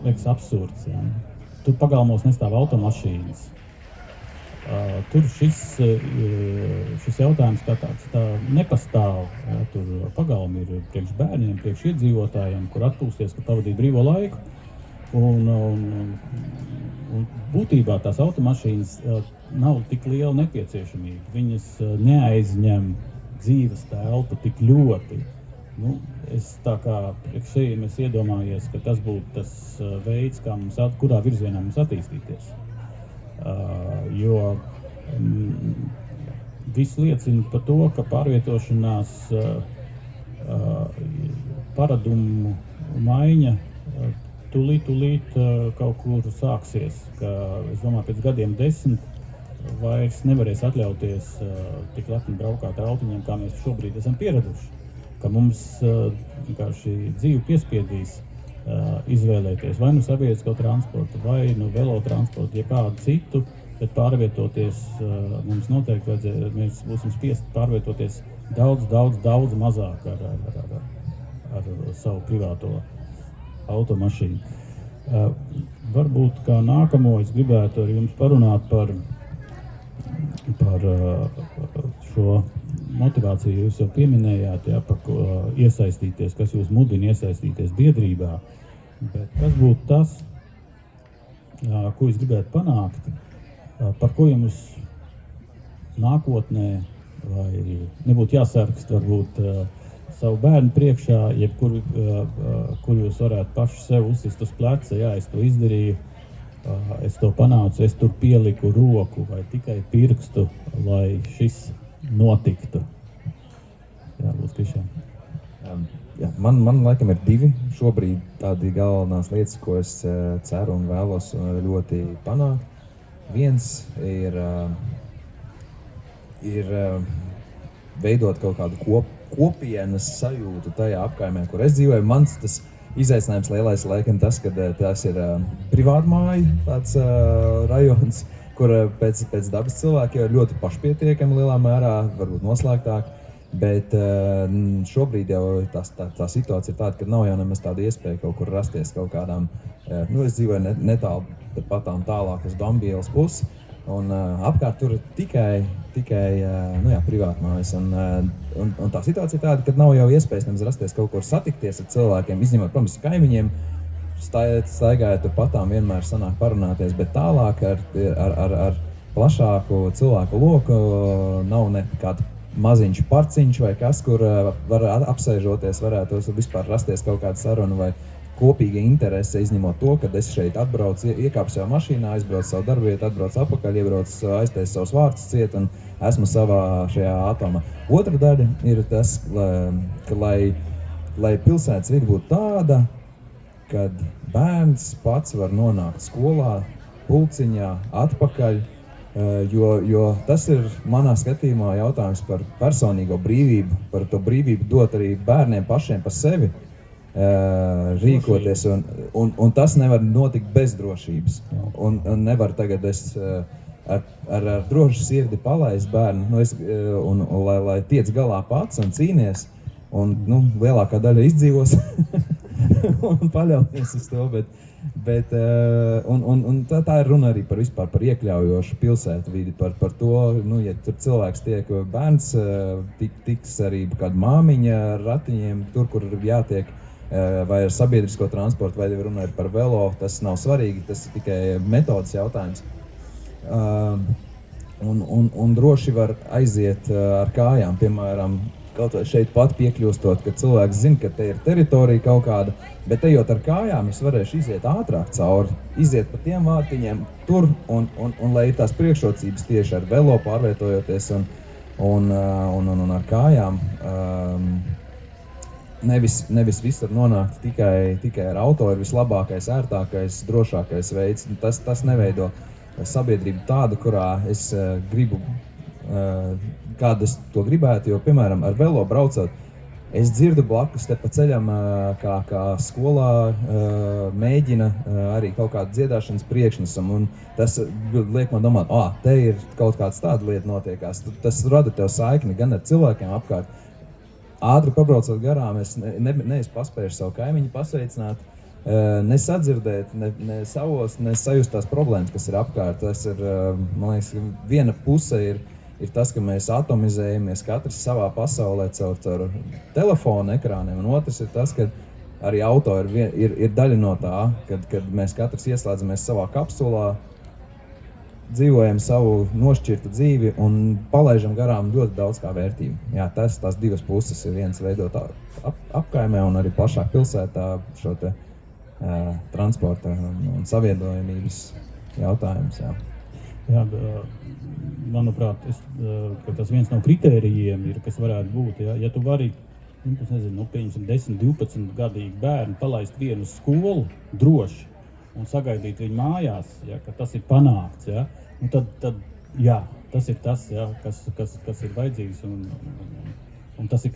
Liekas absurds, jā. Tur pagalmos nestāv automašīnas. Tur šis jautājums kā tāds nepastāv. Jā. Tur pagalmi ir priekš bērniem, priekš iedzīvotājiem, kur atpūsties, kur pavadīt brīvo laiku. Un būtībā tās automašīnas nav tik liela nepieciešamība. Viņas neaizņem dzīves telpu tik ļoti. Es tā kā priekš šeit es iedomājies, ka tas būtu tas veids, kā kurā virzienā mums attīstīties. Jo viss liecina par to, ka pārvietošanās paradumu maiņa tūlīt kaut kur sāksies. Es domāju, pēc gadiem 10 vairs nevarēs atļauties tik lepni braukāt ar autiņiem, kā mēs šobrīd esam pieraduši. Ka mums vienkārši dzīvi piespiedīs izvēlēties vai sabiedrisko transportu, vai velotransportu, ja kādu citu, bet pārvietoties mums noteikti mēs būsim spiesti pārvietoties daudz mazāk ar savu privāto automašīnu. Varbūt kā nākamo es gribētu ar jums parunāt par šo motivāciju. Jūs jau pieminējāt, par ko iesaistīties, kas jūs mudina iesaistīties biedrībā, bet kas būtu tas, ko jūs gribētu panākt, par ko jums nākotnē vai nebūtu jāsarakst varbūt savu bērnu priekšā, jebkur, kur jūs varētu paši sev uzsist uz pleca, jā, es to izdarīju, es to panācu, es tur pieliku roku vai tikai pirkstu, lai šis notiktu. Jā, lūdzu, Krišjān. Man laikam ir divi šobrīd tādi galvenās lietas, ko es ceru un vēlos ļoti panākt. Viens ir veidot kaut kādu kopienas sajūtu tajā apkaimē, kur es dzīvoju. Mans tas izaicinājums lielais laikam tas, ka tas ir privātmāju tāds rajons, kur pēc dabas cilvēki jau ir ļoti pašpietiekami lielā mērā, varbūt noslēgtāk. Bet šobrīd jau tā situācija ir tāda, ka nav jau nemaz tāda iespēja kaut kur rasties kaut kādām, es dzīvoju netālu patām tālāk uz Dambielas pusi, un apkārt tur ir tikai privātmājas, un tā situācija ir tāda, ka nav jau iespējas nemaz rasties kaut kur satikties ar cilvēkiem, izņemot, protams, kaimiņiem, staigājot tur patām vienmēr sanāk parunāties, bet tālāk ar plašāku cilvēku loku nav nekāda maziņš parciņš vai kas, kur var apsēžoties, varētu vispār rasties kaut kāda saruna vai kopīga interese, izņemot to, kad es šeit atbraucu, iekāpu savā mašīnā, aizbraucu savu darbvietu, atbraucu atpakaļ, iebraucu, aiztaisu savus vārtus ciet un esmu savā šajā atomā. Otra daļa ir tas, ka lai pilsētas vide būtu tāda, kad bērns pats var nonākt skolā, pulciņā, atpakaļ, jo tas ir manā skatījumā jautājums par personīgo brīvību, par to brīvību dot arī bērniem pašiem par sevi rīkoties, un tas nevar notikt bez drošības. Un nevar tagad es ar drošu sirdi palaist bērnu, un lai tiec galā pats un cīnies, un lielākā daļa izdzīvos. un paļauties uz to, bet tā ir runa arī par iekļaujošu pilsētu vidi, par to, ja tur cilvēks tiek bērns, tiks arī kāda māmiņa ar ratiņiem, tur, kur jātiek, vai ar sabiedrisko transportu, vai runa ir par velo, tas nav svarīgi, tas ir tikai metodas jautājums. Un droši var aiziet ar kājām, piemēram, kaut vai šeit pat piekļūstot, ka cilvēks zina, ka te ir teritorija kaut kāda, bet ejot ar kājām, es varēšu iziet ātrāk cauri, iziet pa tiem vārtiņiem tur, un lai ir tās priekšrocības tieši ar velo pārvietojoties un ar kājām. Nevis visur nonākt tikai ar auto ir vislabākais, ērtākais, drošākais veids. Tas neveido sabiedrību tādu, kurā es gribu, kādu es to gribētu, jo, piemēram, ar velo braucot, es dzirdu blakus te pa ceļam, kā skolā mēģina arī kaut kādu dziedāšanas priekšnesumu, un tas liek man domāt, te ir kaut kāds tāda lieta notiekās. Tas rada tev saikni gan ar cilvēkiem apkārt. Ātri pabraucot garām, es neesmu paspējuši savu kaimiņu pasveicināt, nesadzirdēt, ne savos, ne sajust tās problēmas, kas ir apkārt. Tas ir, man liekas, viena puse ir tas, ka mēs atomizējamies katrs savā pasaulē caur telefonu ekrāniem, un otrs ir tas, ka arī auto ir daļa no tā, kad mēs katrs ieslēdzamies savā kapsulā, dzīvojam savu nošķirtu dzīvi un palaižam garām ļoti daudz kā vērtību. Jā, tās divas puses ir viens veidot apkaimē un arī plašāk pilsētā šo te transporta un savienojamības jautājums. Jā, manuprāt, ka tas viens no kritērijiem ir, kas varētu būt, ja tu vari, pieņemsim 10-12 gadīgi bērni palaist vienu skolu droši un sagaidīt viņu mājās, ja, ka tas ir panākts, ja, tad jā, tas ir tas, ja, kas ir vajadzīgs un tas ir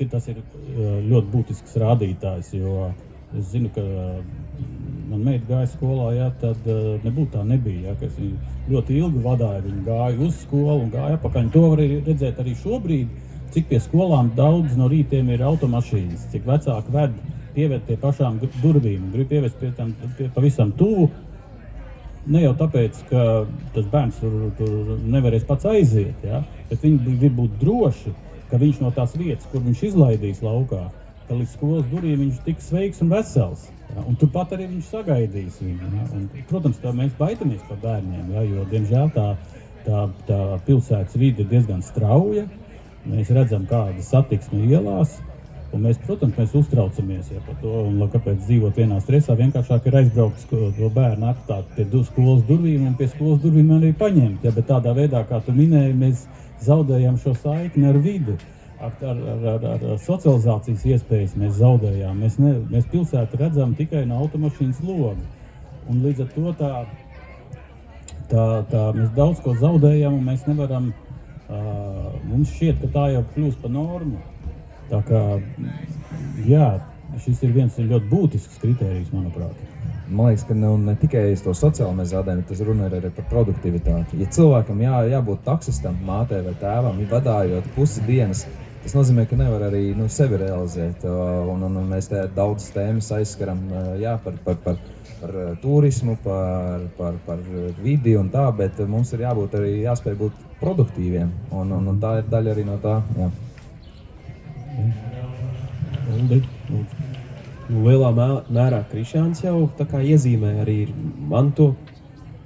ļoti būtisks rādītājs, jo es zinu, ka man meita gāja skolā, ja, tad nebūtu tā nebija, ja, ka es viņu ļoti ilgi vadāju, viņa gāja uz skolu un gāja apakaļ. To var redzēt arī šobrīd, cik pie skolām daudz no rītiem ir automašīnas, cik vecāki pieved pie pašām durvīm, grib pievest pie pavisam tuvu. Ne jau tāpēc, ka tas bērns tur nevarēs pats aiziet, ja, bet viņi grib būt droši, ka viņš no tās vietas, kur viņš izlaidīs laukā, ka līdz skolas durvīm viņš tiks sveiks un vesels. Ja, un turpat arī viņš sagaidīs viņu. Ja, un, protams, tā mēs baitamies par bērniem, ja, jo, diemžēl, tā pilsētas vide ir diezgan strauja. Mēs redzam, kāda satiksme ielās, un mēs uztraucamies ja, par to, un kāpēc dzīvot vienā stresā, vienkāršāk ir aizbraukt to bērnu apstāt pie skolas durvīm, un pie skolas durvīm arī paņemt. Ja, bet tādā veidā, kā tu minēji, mēs zaudējam šo saikni ar vidi. Ar socializācijas iespējas mēs zaudējām. Mēs pilsētu redzam tikai no automašīnas loga. Un līdz ar to tā mēs daudz ko zaudējam, un mēs nevaram, mums šķiet, ka tā jau kļūst par normu. Tā kā, jā, šis ir viens ļoti būtisks kritērijs, manuprāt. Man liekas, ka ne tikai uz to sociālo mēs zaudējam, bet tas runa ir arī par produktivitāti. Ja cilvēkam jābūt taksistam, mātei vai tēvam, vadājot pusi dienas, tas nozīmē, ka nevar arī sevi realizēt. Un mēs te daudz tēmas aizskaram par turismu, par vidi un tā, bet mums ir jāspēj būt produktīviem. Un tā ir daļa arī no tā. Jā. Lielā mērā Krišjāns jau tā kā iezīmē arī man to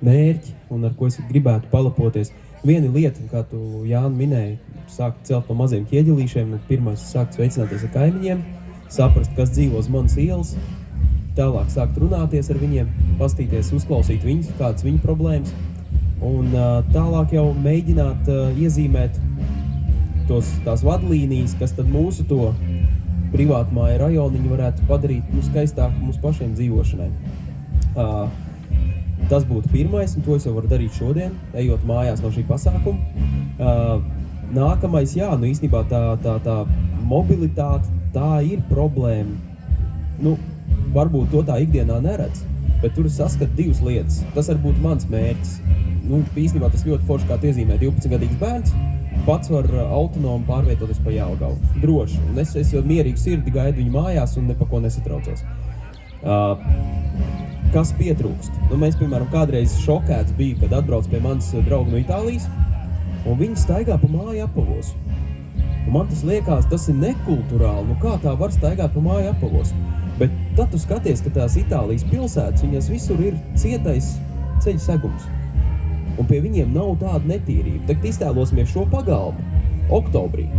mērķi un ar ko es gribētu palapoties. Viena lieta, kā tu, Jāni, minēji, sākt celt no maziem ķieģelīšiem, pirmais sākt sveicināties ar kaimiņiem, saprast, kas dzīvo uz manas ielas, tālāk sākt runāties ar viņiem, pastīties, uzklausīt viņus, kādas viņu problēmas, un tālāk jau mēģināt iezīmēt tās vadlīnijas, kas tad mūsu to privātmāju rajoniņu varētu padarīt skaistāku mūsu pašiem dzīvošanai. Tas būtu pirmais, un to es jau varu darīt šodien, ejot mājās no šī pasākuma. Nākamais, jā, īstenībā tā mobilitāte, tā ir problēma. Varbūt to tā ikdienā neredz, bet tur es saskatu divas lietas. Tas var būt mans mērķis. Īstenībā tas ļoti forši, kā tu iezīmē 12-gadīgs bērns, pats var autonomi pārvietoties pa Jelgavu. Droši. Un es jau mierīgu sirdi gaidu viņu mājās un ne pa ko nesatraucos. Kas pietrūkst? Nu, mēs, piemēram, kādreiz šokēts bija, kad atbrauc pie manas draugi no Itālijas, un viņi staigā pa māju apavos. Un man tas liekas, tas ir nekulturāli, nu kā tā var staigāt pa māju apavos? Bet tad tu skaties, ka tās Itālijas pilsētas, viņas visur ir cietais ceļu segums. Un pie viņiem nav tāda netīrība. Tagad iztēlosimies šo pagalmu, oktobrī.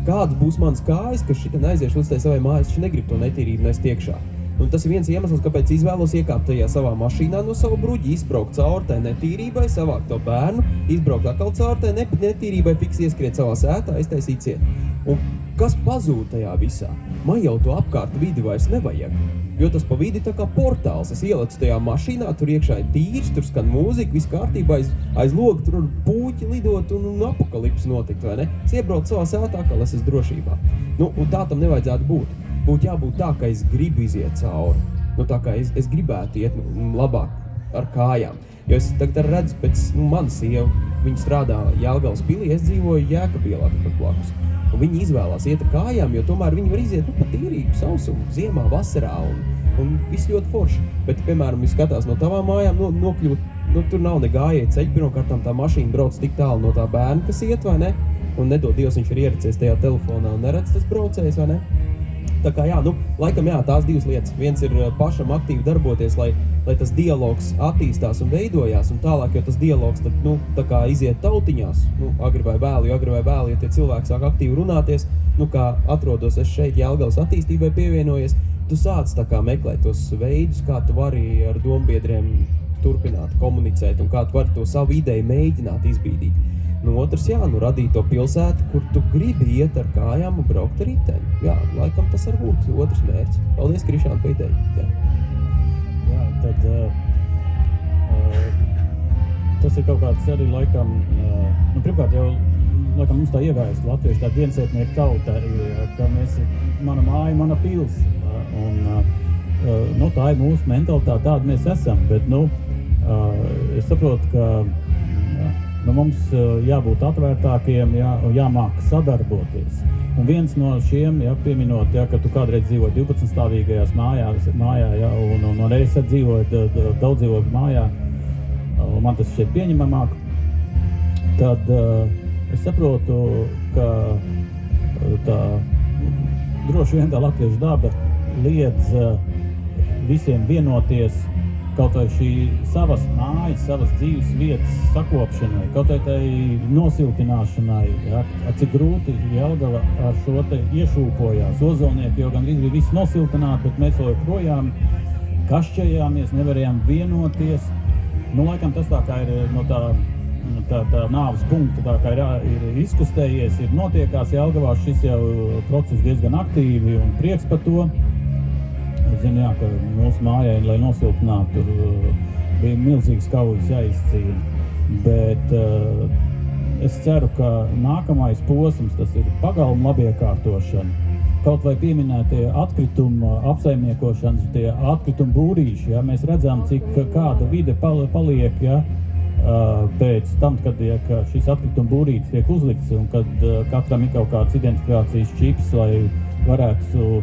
Kāds būs mans kājas, ka šitien aiziešu līdz tai savai mājas, viņš negrib to netīrību nest iekšā. Un tas ir viens iemesls, kāpēc izvēlos iekāpt tajā savā mašīnā no savu bruģi, izbraukt cauri tai netīrībai, savākt to bērnu, izbraukt atkal cauri tai netīrībai, fiks ieskriet savā sētā, aiztaisīt ciet. Un kas pazūd tajā visā? Man jau to apkārt vidi vairs nevajag, jo tas pa vidi tā kā portāls. Es ielecu tajā mašīnā, tur iekšā ir tīrs, tur skan mūzika, viss kārtībā, aiz loga tur puķi lidot un apakalips notikt, vai ne? Es iebraucu savā sētā, kā es esmu drošībā. Nu, un tā tam nevajadzētu būt. Būtu jābūt tā, ka es gribu iziet cauri. Nu, tā kā es gribētu iet labāk ar kājām. Jo es tagad redzu pēc manas sieva, viņa strādā Jelgavas pilī, es dzīvoju Jēkabīlā tāpat blakus. Un viņi izvēlās iet ar kājām, jo tomēr viņi var iziet pa tīrību, sausumu, ziemā, vasarā un viss ļoti forši. Bet, piemēram, ja skatās no tavām mājām nokļūt, tur nav ne gājēji ceļi, pirmkārtām tā mašīna brauc tik tālu no tā bērna, kas iet, vai ne? Un nedod Dievs, viņš ir ieracies tajā telefonā un neredz tas braucējs, vai ne? Tā kā jā, laikam jā, tās divas lietas. Viens ir pašam aktīvi darboties, lai tas dialogs attīstās un veidojās, un tālāk, jo tas dialogs tad, tā kā iziet tautiņās, agri vai vēlu, ja tie cilvēki sāk aktīvi runāties, kā atrodos es šeit Jelgavas attīstībai pievienojies, tu sāc tā kā meklēt tos veidus, kā tu vari ar dombiedriem turpināt, komunicēt, un kā tu vari to savu ideju mēģināt izbīdīt. Otrs, jā, radīt to pilsētu, kur tu gribi iet ar kājām un braukt ar riteni. Jā, laikam tas var būt otrs mērķis. Paldies, Krišāna, par ideju. Jā, tad tas ir kaut kāds arī laikam, pirmkārt jau, laikam mums tā iegājas latvieši, tā viensētnieku tauta, ka mēs, mana māja, mana pils, un tā ir mūsu mentalitāte, tāda mēs esam, bet, es saprotu, ka mums jābūt atvērtākiem, jāmāk sadarboties. Un viens no šiem, pieminot, ka tu kādreiz dzīvoji 12-stāvīgajās mājā, un es dzīvoju daudz dzīvoju mājā, un man tas šķiet pieņemamāk, tad es saprotu, ka tā droši vien tā latviešu daba liedz visiem vienoties kaut vai šī savas mājas, savas dzīves vietas sakopšanai, kaut vai tai nosiltināšanai, cik grūti Jelgava ar šo te iešūpojās. Ozolnieki jau gandrīz bija visi nosiltināti, bet mēs vēl joprojām kašķējāmies, nevarējām vienoties. Laikam tas tā kā ir no tā nāves punkta, tā kā ir izkustējies, ir notiekās Jelgavā šis jau process diezgan aktīvi un prieks par to. Es zinu, ka mūsu mājai, lai nosiltinātu, tur bija milzīgs kaujas jāizcīna, bet es ceru, ka nākamais posms, tas ir pagalma labiekārtošana, kaut vai pieminētie atkrituma apsaimniekošanas, tie atkrituma būrīši, mēs redzam, cik kāda vide paliek, pēc tam, kad šis atkrituma būrītis tiek uzlikts un kad katram ir kaut kāds identifikācijas čips, lai varētu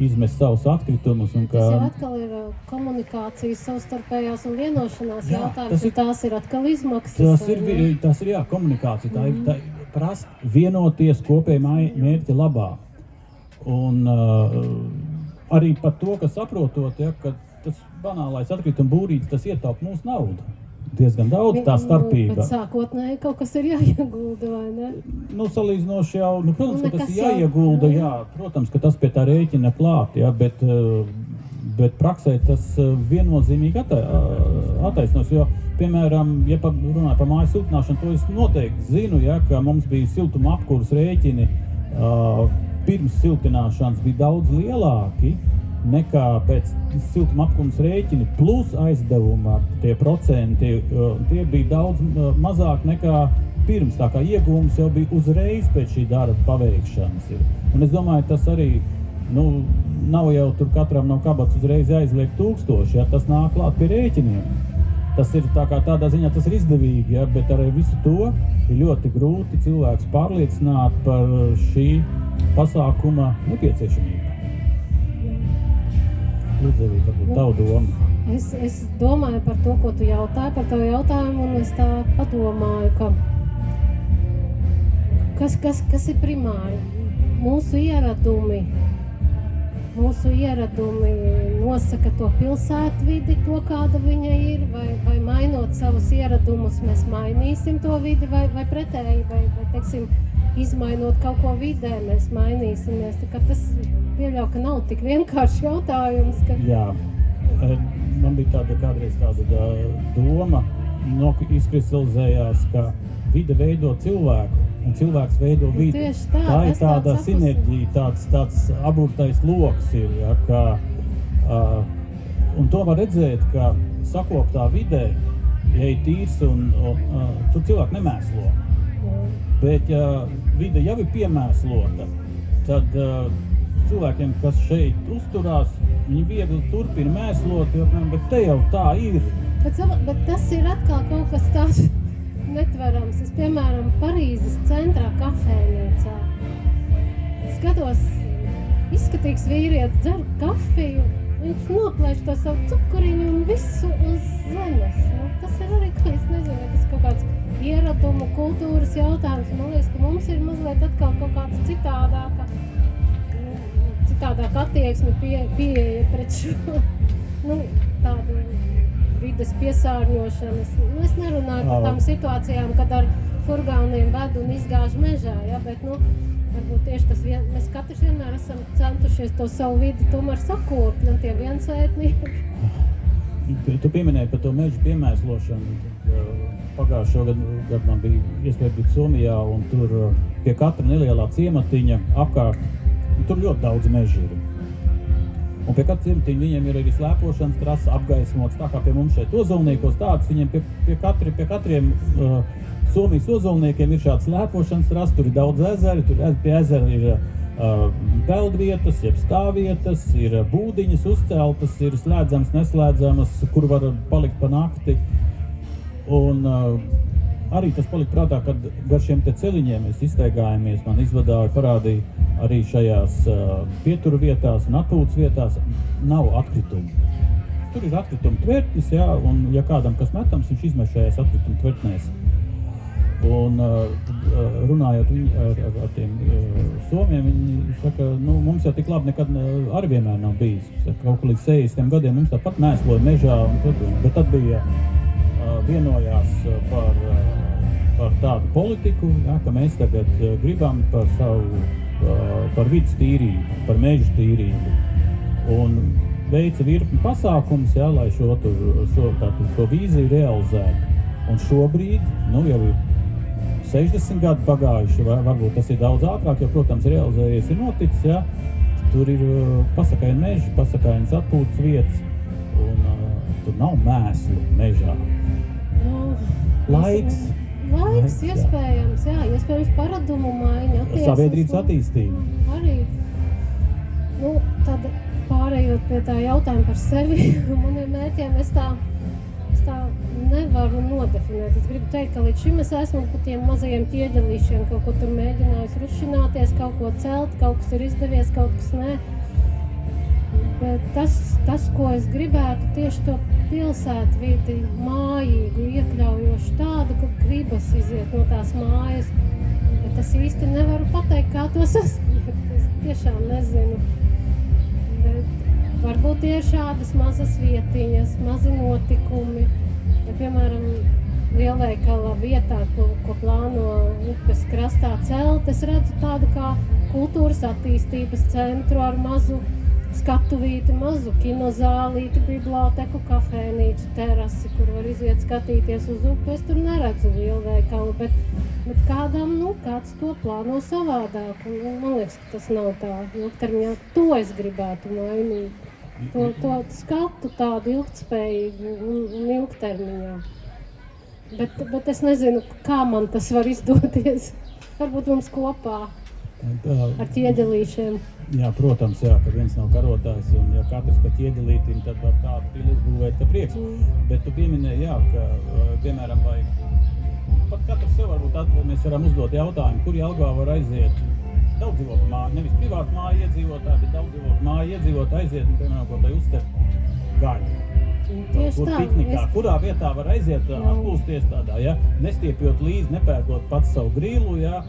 izmest savus atkritumus. Tas jau atkal ir komunikācijas savstarpējās un vienošanās jautājums, un tās ir atkal izmaksas. Tas ir komunikācija, tā ir prast vienoties kopēji mērķa labā. Un arī par to, ka saprotot, ka tas banālais atkrituma būrītis, tas ietaupa mūsu naudu. Diezgan daudz tā starpība. Bet sākotnēji kaut kas ir jāiegulda, vai ne? Salīdzinoši jau, protams, ka tas ir jāiegulda, protams, ka tas pie tā rēķina klāt, bet praksē tas viennozīmīgi attaisnos, jo, piemēram, ja runāju par mājas siltināšanu, to es noteikti zinu, ka mums bija siltuma apkuras rēķini, pirms siltināšanas bija daudz lielāki, nekā pēc siltuma apkums rēķini plus aizdevuma tie procenti, tie bija daudz mazāk nekā pirms, tā kā iegūms jau bija uzreiz pēc šī darba paveikšanas. Un es domāju, tas arī, nav jau tur katram no kabatas uzreiz jāizliek 1000, tas nāk klāt pie rēķiniem. Tas ir tā kā tādā ziņā tas ir izdevīgi, bet ar visu to ir ļoti grūti cilvēks pārliecināt par šī pasākuma nepieciešamība. Lūdzu, arī varbūt tavu domu. Es domāju par to, ko tu jautāji, par tavu jautājumu, un es tā padomāju, ka kas ir primāri? Mūsu ieradumi nosaka to pilsētvidi, to kāda viņa ir, vai mainot savus ieradumus, mēs mainīsim to vidi, vai pretēji, vai teiksim, izmainot kaut ko vidē, mēs mainīsimies. Tā kā tas pieļauj, ka nav tik vienkārši jautājums. Ka... Jā, man bija kādreiz tāda doma, izkristalizējās, ka vide veido cilvēku, un cilvēks veido vidi. Tā ir tāda sinerģija, tāds aburtais loks ir, ja, un to var redzēt, ka sakoptā vidē, ja ir tīrs un tur cilvēki nemēslo. Bet, ja vide jau ir piemēslota, tad cilvēkiem, kas šeit uzturās, viņi viegli turpina mēslot, bet te jau tā ir. Bet tas ir atkal kaut kas tāds netverams. Es, piemēram, Parīzes centrā kafejnīcā skatos, izskatīgs vīrietis dzer kafiju, viņš noplēš to savu cukuriņu un visu uz zemes. Tas ir arī, ka es nezinu, tas kaut kāds ieradumu, kultūras jautājums. Man liekas, ka mums ir mazliet atkal kaut kāds citādāk attieksme pieeja pret šo tādu vides piesārņošanas. Es nerunāju par tām situācijām, kad ar furgāniem ved un izgāž mežā, ja, bet varbūt tieši tas mēs katrs vienmēr esam centušies to savu vidi tomēr sakurt, un tie viensētnieki. Tu pieminēji par to mežu piemēslošanu. Pagājušo gadu man bija iespēja būt Somijā, un tur pie katra nelielā ciematiņa apkārt, tur ļoti daudz mežu ir. Un pie katra ciematiņa viņiem ir arī slēpošanas trasa apgaismots, tā kā pie mums šeit Ozolniekos tāds, viņiem pie katriem Somijas ozolniekiem ir šāds slēpošanas trasa, tur ir daudz ezeri, tur pie ezera ir peldvietas, jeb stāvvietas, ir būdiņas uzceltas, ir slēdzamas, neslēdzamas, kur var palikt pa nakti. Un arī tas palika prātā, kad gar šiem te celiņiem mēs izstaigājamies, man izvadāja, parādīja arī šajās pieturu vietās un atpūtas vietās nav atkritumu. Tur ir atkritumu tvertnes, jā, un ja kādam kas metams, viņš izmeš šajās atkritumu tvertnēs. Un runājot ar tiem somiem, viņi saka, mums jau tik labi nekad arī vienmēr nav bijis. Kaut kā līdz 60 gadiem mums tāpat mēsloja mežā, bet tad bija vienojās par tādu politiku, ja, ka mēs tagad gribam par vidas tīrību, par mežu tīrību. Un veica virkni pasākums, ja, lai šo vīziju realizētu. Un šobrīd, jau ir 60 gadi pagājuši, varbūt tas ir daudz ātrāk, jo, protams, realizējies ir noticis, ja, tur ir pasakaini meži, pasakainas atpūtas vietas, un tur nav mēslu mežā. Laiks, iespējams, jā, iespējams paradumu maiņa, attieksmes. Sabiedrības attīstība. Arī, tad pārējot pie tā jautājuma par sevi, maniem mērķiem, es tā nevaru nodefinēt. Es gribu teikt, ka līdz šim es esmu par tiem mazajiem ķieģelīšiem kaut ko tur mēģinājis rušināties, kaut ko celt, kaut kas ir izdevies, kaut kas nē. Bet tas, ko es gribētu, tieši to pilsētvidi mājīgu, iekļaujošu tādu, ka gribas iziet no tās mājas. Bet es īsti nevaru pateikt, kā to sasniegt. Es tiešām nezinu. Bet varbūt tie ir šādas mazas vietiņas, mazi notikumi. Ja, piemēram, lielveikala vietā, ko plāno upes krastā celt, es redzu tādu kā kultūras attīstības centru ar mazu skatuvīti, mazu kinozālīti, biblioteku, kafejnīcu, terasi, kur var iziet skatīties uz upi. Es tur neredzu lielveikalu, bet kādam, kāds to plāno savādāk. Un man liekas, ka tas nav tā ilgtermiņā. To es gribētu mainīt. To skatu tādu ilgtspējīgu un ilgtermiņā. Bet es nezinu, kā man tas var izdoties. Varbūt mums kopā ar ķieģelīšiem. Jā, protams, jā, ka viens nav karotājs, un ja katrs pa ķieģelītim, tad var tādu pili uzbūvēt, ka prieks. Bet tu pieminēji, jā, ka, piemēram, vai pat katrs sev varbūt mēs varam uzdot jautājumu, kur Jelgavā var aiziet daudzdzīvokļu māju, nevis privātu māju iedzīvotāji, bet daudzdzīvokļu māju iedzīvotāji aiziet un, piemēram, ko tai uztver gaļu. Tieši Kur tā. piknikā, kurā vietā var aiziet atpūsties tādā, ja, nestiepjot līdzi, nepērkot pats savu grīlu, ja,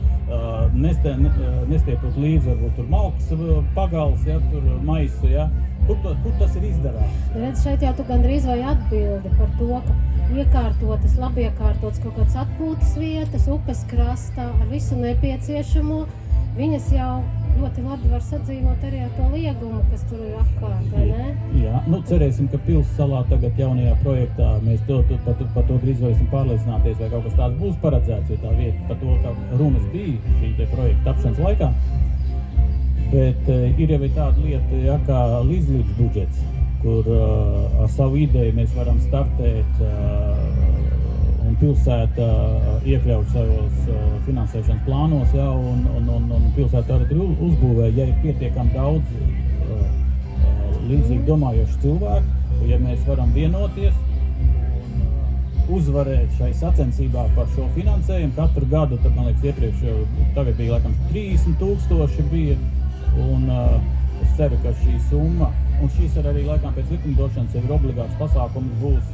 nestiepjot līdzi, varbūt tur malkas pagals, ja, tur maisu, ja. Kur tas ir izdarāms? Redz, šeit jau tu gandrīz vai atbildi par to, ka iekārtotas, labi iekārtotas kaut kādas atpūtas vietas, upes krastā ar visu nepieciešamo. Viņas jau ļoti labi var sadzīvot arī ar to liegumu, kas tur ir apkārt, vai ne? Jā, nu cerēsim, ka Pilssalā tagad jaunajā projektā mēs par to drīz varēsim pārliecināties, vai kaut kas tāds būs paredzēts, jo tā vieta par to, ka runas bija šī te projekta tapšanas laikā. Bet ir jau tāda lieta, ja, kā līdzlības budžets, kur ar savu ideju mēs varam startēt un pilsēta iekļaut savos finansēšanas plānos, ja, un pilsēta arī uzbūvē, ja ir pietiekami daudz līdzīgi domājošu cilvēku, ja mēs varam vienoties un uzvarēt šai sacensībā par šo finansējumu katru gadu, tad, man liekas, iepriekš jau tagad bija laikam 30,000 bija, un es ceru, ka šī summa, un šīs arī laikam pēc likumdošanas jau ir obligāts pasākums, būs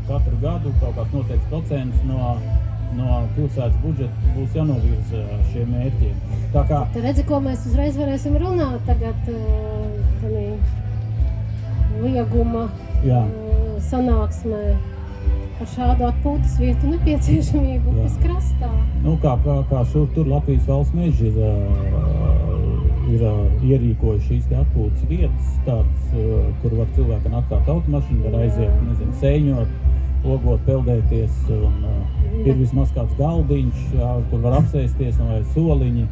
katru gadu kaut kāds noteikts procents no pilsētas budžeta būs jānovirza šiem mērķiem. Tā kā... Te redzi, ko mēs uzreiz varēsim runāt tagad lieguma sanāksmē par šādu atpūtas vietu nepieciešamību upes krastā. Nu, kā šur tur Latvijas valsts meži ir ierīkojuši šīs atpūtas vietas, tāds, kur var cilvēki atkārt automašīnu, var aiziet, nezinu, sēņot, ogot, peldēties, un ir vismaz kāds galdiņš, kur var apsēsties, vai soliņi.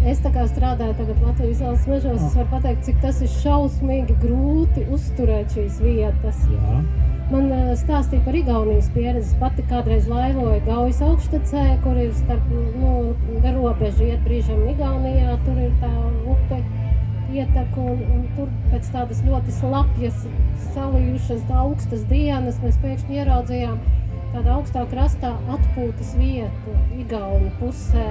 Es tā kā strādāju tagad Latvijas valsts mežos, es varu pateikt, cik tas ir šausmīgi grūti uzturēt šīs vietas. Jā. Man stāstīja par Igaunijas pieredzi. Pati kādreiz laivoja Gaujas augštecē, kur ir starp robežu iet brīžam Igaunijā, tur ir tā upe ietek, un tur pēc tādas ļoti slapjas, salījušas augstas dienas mēs pēkšņi ieraudzījām tādu augstā krastā atpūtas vietu Igauņu pusē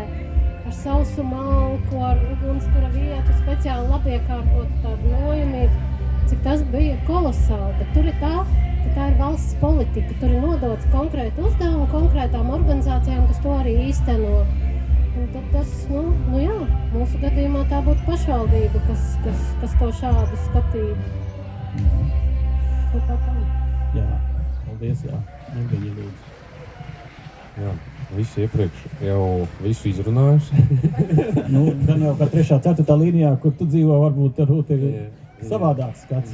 ar sausu malku, ar ugunskura vietu, speciāli labi iekārtotu tādu nojumību. Cik tas bija kolosāli, bet tur ir tā ir valsts politika, tur ir nodots konkrēti uzdevumi konkrētām organizācijām, kas to arī īsteno. Un tad tas, jā, mūsu gadījumā tā būtu pašvaldība, kas to šādu skatītu. Jā, paldies, jā. Ilgiņi lūdzu. Jā, visi iepriekš jau visu izrunājuši. Gan jau kā 3. 4. līnijā, kur tu dzīvo, varbūt ir savādāks skats.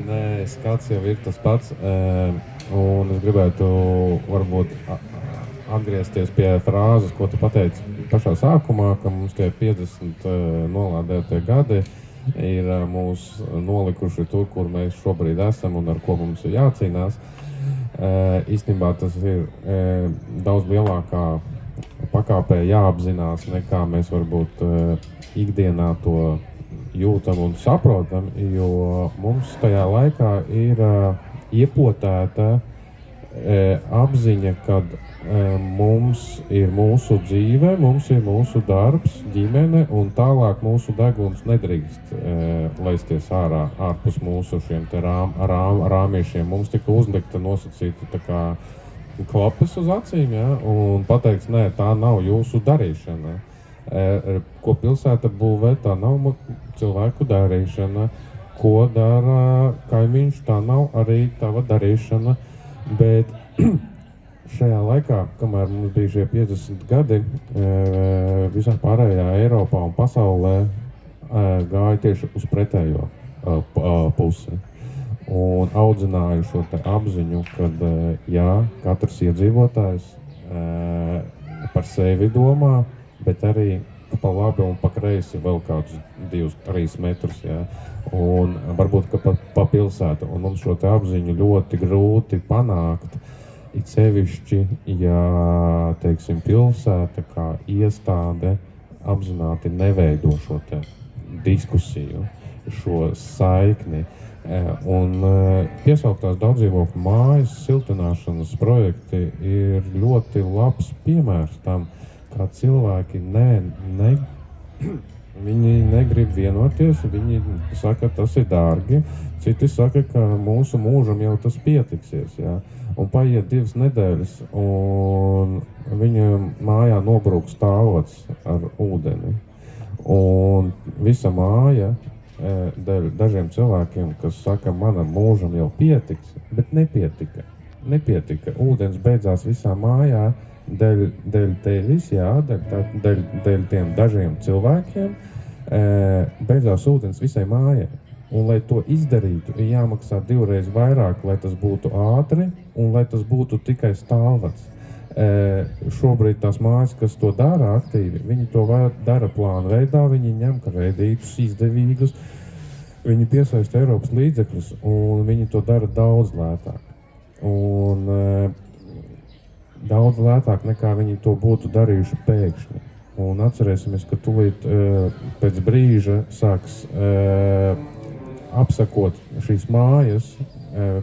Nē, skats jau ir tas pats, un es gribētu varbūt atgriezties pie frāzes, ko tu pateici pašā sākumā, ka mums tie 50 nolādētie gadi ir mūs nolikuši tur, kur mēs šobrīd esam un ar ko mums ir jācīnās. Īstenībā tas ir daudz lielākā pakāpē jāapzinās, nekā mēs varbūt ikdienā to jūtam un saprotam, jo mums tajā laikā ir iepotēta apziņa, kad mums ir mūsu dzīve, mums ir mūsu darbs, ģimene, un tālāk mūsu deguns nedrīkst laisties ārpus mūsu šiem te rāmiešiem. Mums tika uzlikta nosacīta tā kā klapes uz acīm, ja, un pateikts, nē, tā nav jūsu darīšana. Ko pilsēta būvē, tā nav cilvēku darīšana. Ko dara kaimiņš, tā nav arī tava darīšana. Bet šajā laikā, kamēr mums bija šie 50 gadi, visā pārējā Eiropā un pasaulē gāja tieši uz pretējo pusi. Un audzināju šo te apziņu, kad jā, katrs iedzīvotājs par sevi domā, bet arī pa labi un pa kreisi vēl kādus 2-3 metrus, jā. Un varbūt, ka pa pilsētu. Un mums šo te apziņu ļoti grūti panākt, it sevišķi, ja, teiksim, pilsēta kā iestāde apzināti neveido šo te diskusiju, šo saikni. Un piesauktās daudzdzīvokļu mājas siltināšanas projekti ir ļoti labs piemērs tam, kā cilvēki Viņi negrib vienoties, viņi saka, tas ir dārgi. Citi saka, ka mūsu mūžam jau tas pietiksies, jā. Un paiet 2 nedēļas, un viņa mājā nobrūk stāvots ar ūdeni. Un visa māja, dēļ dažiem cilvēkiem, kas saka, manam mūžam jau pietiks, bet nepietika. Ūdens beidzās visā mājā, dēļ tevis, jā, dēļ tiem dažiem cilvēkiem, beidzās ūdens visai mājai. Un, lai to izdarītu, ir jāmaksā 2 reizes vairāk, lai tas būtu ātri un lai tas būtu tikai stāvvats. Šobrīd tās mājas, kas to dara aktīvi, viņi to dara plānu veidā, viņi ņem kredītus izdevīgus, viņi piesaista Eiropas līdzekļus un viņi to dara daudz lētāk. Un daudz lētāk nekā viņi to būtu darījuši pēkšņi. Un atcerēsimies, ka tūlīt pēc brīža sāks apsakot šīs mājas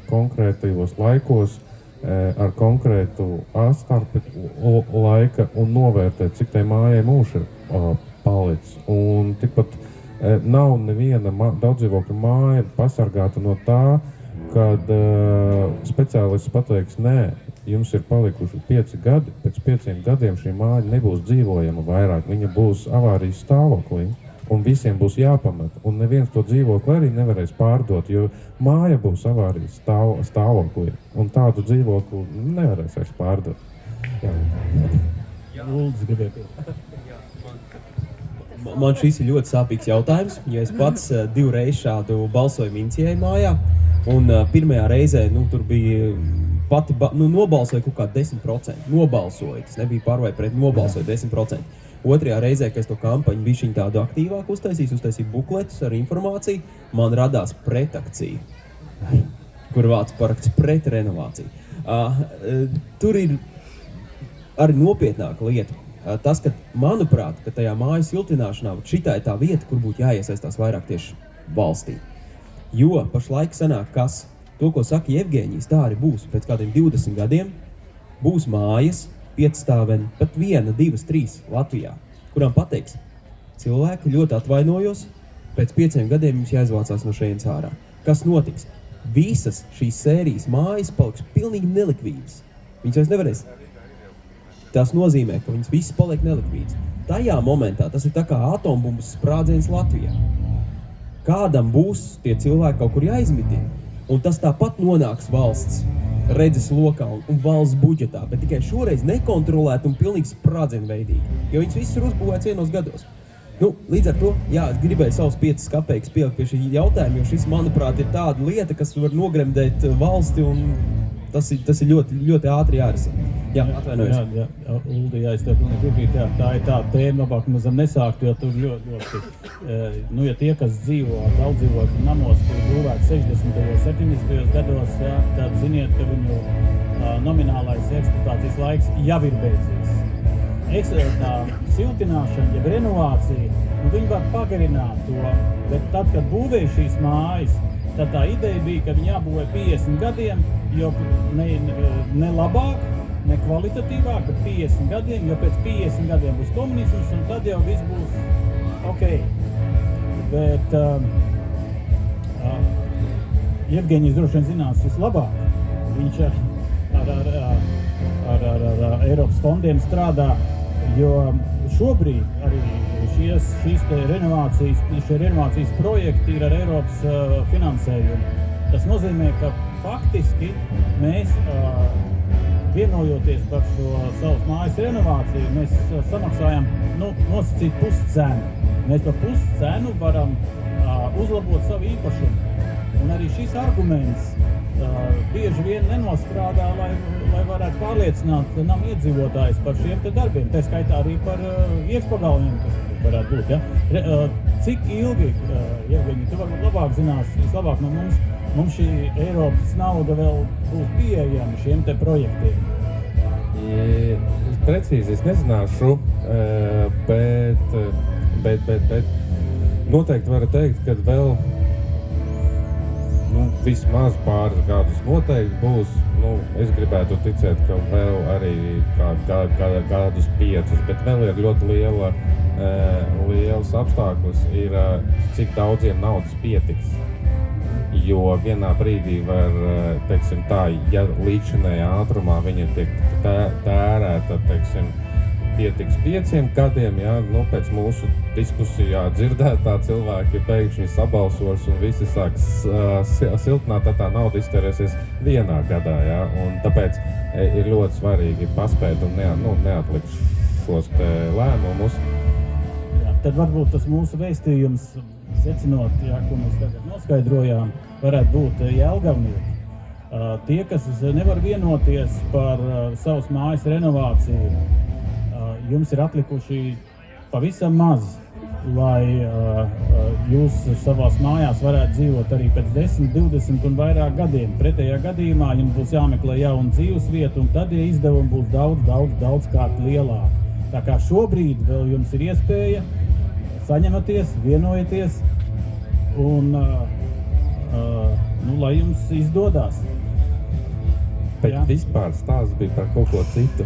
konkrētajos laikos ar konkrētu atstarpi laika un novērtēt, cik tai mājai mūžs ir palicis. Un tikpat nav neviena daudzdzīvokļu māja pasargāta no tā, kad speciālists pateiks, nē, jums ir palikuši 5 gadi, pēc 5 gadiem šī māja nebūs dzīvojama vairāk, viņa būs avārijas stāvoklī, un visiem būs jāpamet, un neviens to dzīvokli arī nevarēs pārdot, jo māja būs avārijas stāvoklī, un tādu dzīvokli nevarēs vairs pārdot. Uldis gribēja. Man šis ir ļoti sāpīgs jautājums, jo es pats 2 reizes šādu balsojumu inicijēju mājā, un pirmajā reizē, tur bija pati, nobalsoja kaut kā 10%, nobalsoja, tas nebija par vai pret, nobalsoja 10%. Otrajā reizē, kad es to kampaņu bišķiņ tādu aktīvāku uztaisīju bukletus ar informāciju, man radās pretakcija, kur vāc paraksts pret renovāciju. Tur ir arī nopietnāka lieta. Tas, ka, manuprāt, ka tajā mājas siltināšanā šitā ir tā vieta, kur būtu jāiesaistās vairāk tieši valstī. Jo pašlaik sanāk, kas to, ko saka Jevgeņijs, tā arī būs. Pēc kādiem 20 gadiem būs mājas, 5-stāveni, pat 1, 2, 3 Latvijā, kurām pateiks, cilvēki ļoti atvainojos, pēc 5 gadiem jums jāizvācās no šejienes ārā. Kas notiks? Visas šīs sērijas mājas paliks pilnīgi nelikvīdas. Viņas vairs nevarēs. Tas nozīmē, ka viņas visas paliek nelikvīdas. Tajā momentā tas ir tā kā atombumbas sprādziens Latvijā. Kādam būs tie cilvēki kaut kur jāizmitina, un tas tāpat nonāks valsts redzes lokā un valsts budžetā, bet tikai šoreiz nekontrolēt un pilnīgi sprādzienveidīgi, jo viņas viss ir uzbūvēts 1 gados. Līdz ar to, jā, es gribēju savus 5 kapeikas pielikt pie šī jautājuma, jo šis, manuprāt, ir tāda lieta, kas var nogremdēt valsti, un tas ir ļoti, ļoti ātri jārisina. Jā, atvainojos. Jā, Uldi, es tev pilnīgi piekrītu, tā ir tāda tēma, labāk mazam nesākt, jo tur ļoti, ja tie, kas dzīvo daudz dzīvokļu namos, kur būvēt 60. un 70. gados, jā, tad ziniet, ka viņu nominālais eksploatācijas laiks jau ir beidzies. Tā siltināšana, jeb renovācija, viņi var pagarināt to, bet tad, kad būvēja šīs mājas, tad tā ideja bija, ka viņi jābūvē 50 gadiem, jo ne labāk, ne kvalitatīvāk, bet 50 gadiem, jo pēc 50 gadiem būs komunisms, un tad jau viss būs ok. Bet Jevgeņijs droši vien zinās vislabāk. Viņš ar Eiropas fondiem strādā, jo šobrīd arī šie renovācijas projekti ir ar Eiropas finansējumu. Tas nozīmē, ka faktiski mēs vienojoties par šo savas mājas renovāciju, mēs samaksājam nosacīt puscenu. Mēs par puscenu varam uzlabot savu īpašumu. Un arī šis arguments bieži vien nenostrādā, lai varētu pārliecināt nam iedzīvotājus par šiem te darbiem. Tā skaitā arī par iekšpagalviem, kas varētu būt. Ja? Cik ilgi, Jevgeņi, tu varbūt labāk zinās, vislabāk no mums šī Eiropas nauda vēl būs pieejama šiem te projektiem? Precīzi es nezināšu, bet noteikti varu teikt, ka vēl vismaz pāris gadus noteikti būs. Es gribētu ticēt, ka vēl arī gadus 5, bet vēl ir ļoti liels apstākļus, ir cik daudziem naudas pietiks. Jo vienā brīdī var, teiksim tā, ja līdzinējā ātrumā viņa tiek tērēta, teiksim, pietiks 5 gadiem, pēc mūsu diskusijā dzirdētā cilvēki pēkšņi sabalsos un visi sāks siltināt, tad tā nauda iztērēsies vienā gadā, un tāpēc ir ļoti svarīgi paspēt un neatlikt šos te lēmumus. Tad varbūt tas mūsu vēstījums, secinot, ko mēs tagad noskaidrojām, varētu būt Jelgavnieki. Tie, kas nevar vienoties par savas mājas renovāciju, jums ir atlikuši pavisam maz, lai jūs savās mājās varētu dzīvot arī pēc 10, 20 un vairāk gadiem. Pretējā gadījumā jums būs jāmeklē jauna dzīvesvieta, un tad izdevumi būs daudz kārt lielāki. Tā kā šobrīd vēl jums ir iespēja saņematies, vienojieties, un lai jums izdodās. Bet vispār stāsts bija par kaut ko citu.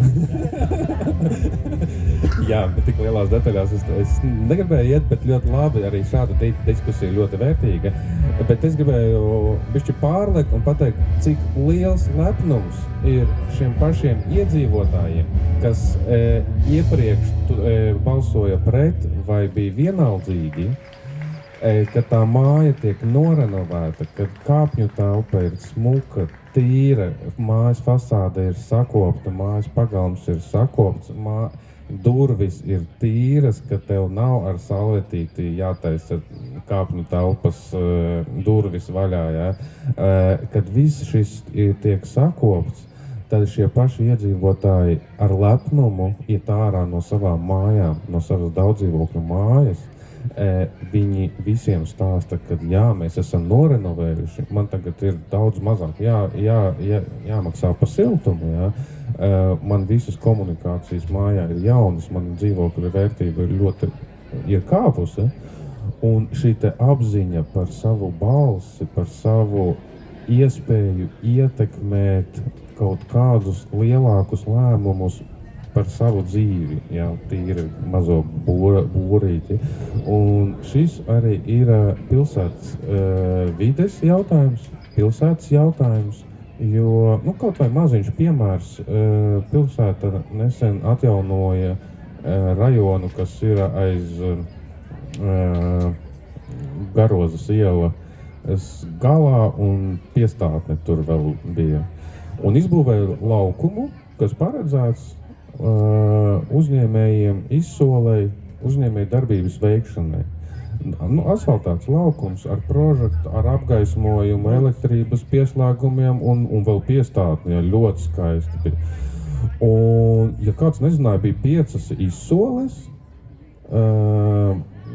Jā, bet tik lielās detaļās es negribēju iet, bet ļoti labi, arī šāda diskusija ļoti vērtīga. Bet es gribēju bišķi pārlikt un pateikt, cik liels lepnums ir šiem pašiem iedzīvotājiem, kas iepriekš balsoja pret vai bija vienaldzīgi, ka tā māja tiek norenovēta, kad kāpņu telpa ir smuka, tīra, mājas fasāde ir sakopta, mājas pagalms ir sakopts, durvis ir tīras, ka tev nav ar salvetīti jātaisa kāpņu telpas durvis vaļā, kad viss šis tiek sakopts, tad šie paši iedzīvotāji ar lepnumu iet ārā no savām mājām, no savas daudzdzīvokļu mājas. Viņi visiem stāsta, ka mēs esam norenovējuši, man tagad ir daudz mazāk jāmaksā par siltumu, man visas komunikācijas mājā ir jaunas, man dzīvokļa vērtība ir kāpusi, un šī te apziņa par savu balsi, par savu iespēju ietekmēt kaut kādus lielākus lēmumus par savu dzīvi, tīri mazo būrīti. Un šis arī ir pilsētas vides jautājums, pilsētas jautājums, jo, kaut vai maziņš piemērs, pilsēta nesen atjaunoja rajonu, kas ir aiz Garozas ielas galā un piestātne tur vēl bija. Un izbūvēja laukumu, kas paredzēts uzņēmējiem izsolei, uzņēmēju darbības veikšanai. Asfaltāts laukums ar prožektu, ar apgaismojumu, elektrības pieslēgumiem un vēl piestātni, ļoti skaisti bija. Un, ja kāds nezināja, bija 5 izsoles,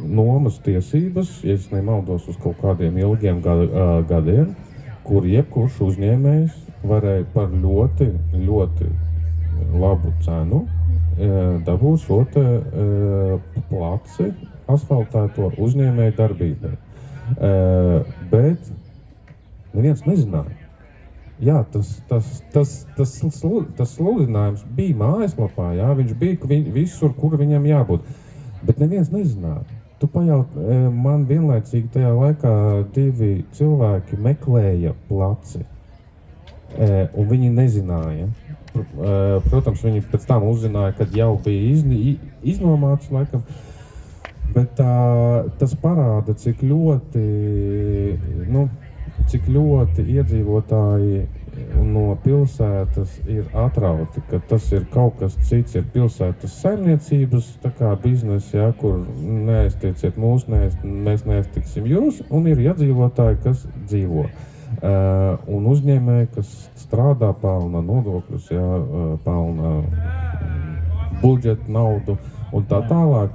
nomas tiesības, ja es nemaldos uz kaut kādiem ilgiem gadiem, kur jebkurš uzņēmējs varēja par ļoti labu cenu dabūt šo te placi asfaltēto uzņēmēju darbībai. Bet neviens nezināja. Jā, tas sludinājums bija mājaslapā, viņš bija visur, kur viņam jābūt. Bet neviens nezināja. Tu pajaut, man vienlaicīgi tajā laikā 2 cilvēki meklēja placi, un viņi nezināja. Protams, viņi pēc tam uzzināja, kad jau bija iznomāts laikam, bet tas parāda, cik ļoti iedzīvotāji no pilsētas ir atrauti, ka tas ir kaut kas cits, ir pilsētas saimniecības, tā kā biznesa, kur neaiztieciet mūs, mēs neaiztiksim jūs, un ir iedzīvotāji, kas dzīvo. Un uzņēmēji, kas strādā, pelna nodokļus, pelna budžeta naudu un tā tālāk,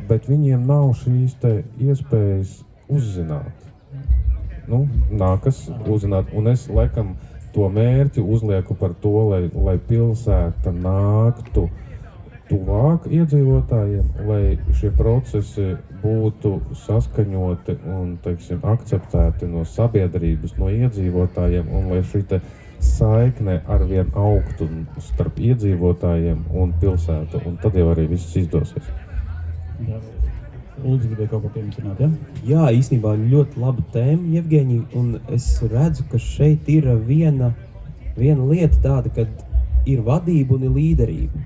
bet viņiem nav šīs te iespējas uzzināt. Nākas uzzināt, un es laikam to mērķi uzlieku par to, lai pilsēta nāktu tuvāk iedzīvotājiem, lai šie procesi būtu saskaņoti un, teiksim, akceptēti no sabiedrības, no iedzīvotājiem, un lai šī te saikne arvien augtu starp iedzīvotājiem un pilsētu, un tad jau arī viss izdosies. Uldis gribēja kaut ko pieminēt, ja? Jā, īstenībā ļoti laba tēma, Jevgeņi, un es redzu, ka šeit ir viena lieta tāda, kad ir vadība un ir līderība.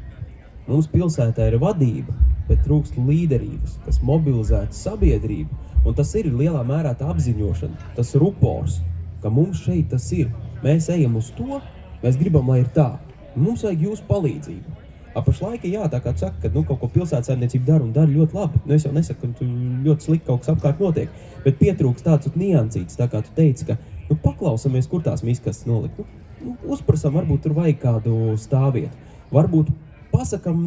Mums pilsētā ir vadība, bet trūkst līderības, kas mobilizētu sabiedrību, un tas ir lielā mērā tā apziņošana, tas rupors, ka mums šeit tas ir. Mēs ejam uz to, mēs gribam, lai ir tā. Mums vajag jūsu palīdzību. Pašlaika, jā, tā kā tu saka, ka kaut ko pilsētsaimniecība dara ļoti labi. Es jau nesaku, ka ļoti slikti kaut kas apkārt notiek, bet pietrūkst tāds niansīts, tā kā tu teici, ka paklausamies, kur tās miskastes nolikt. Uzprasam, varbūt tur vajag kādu stāvvietu. Varbūt pasakam,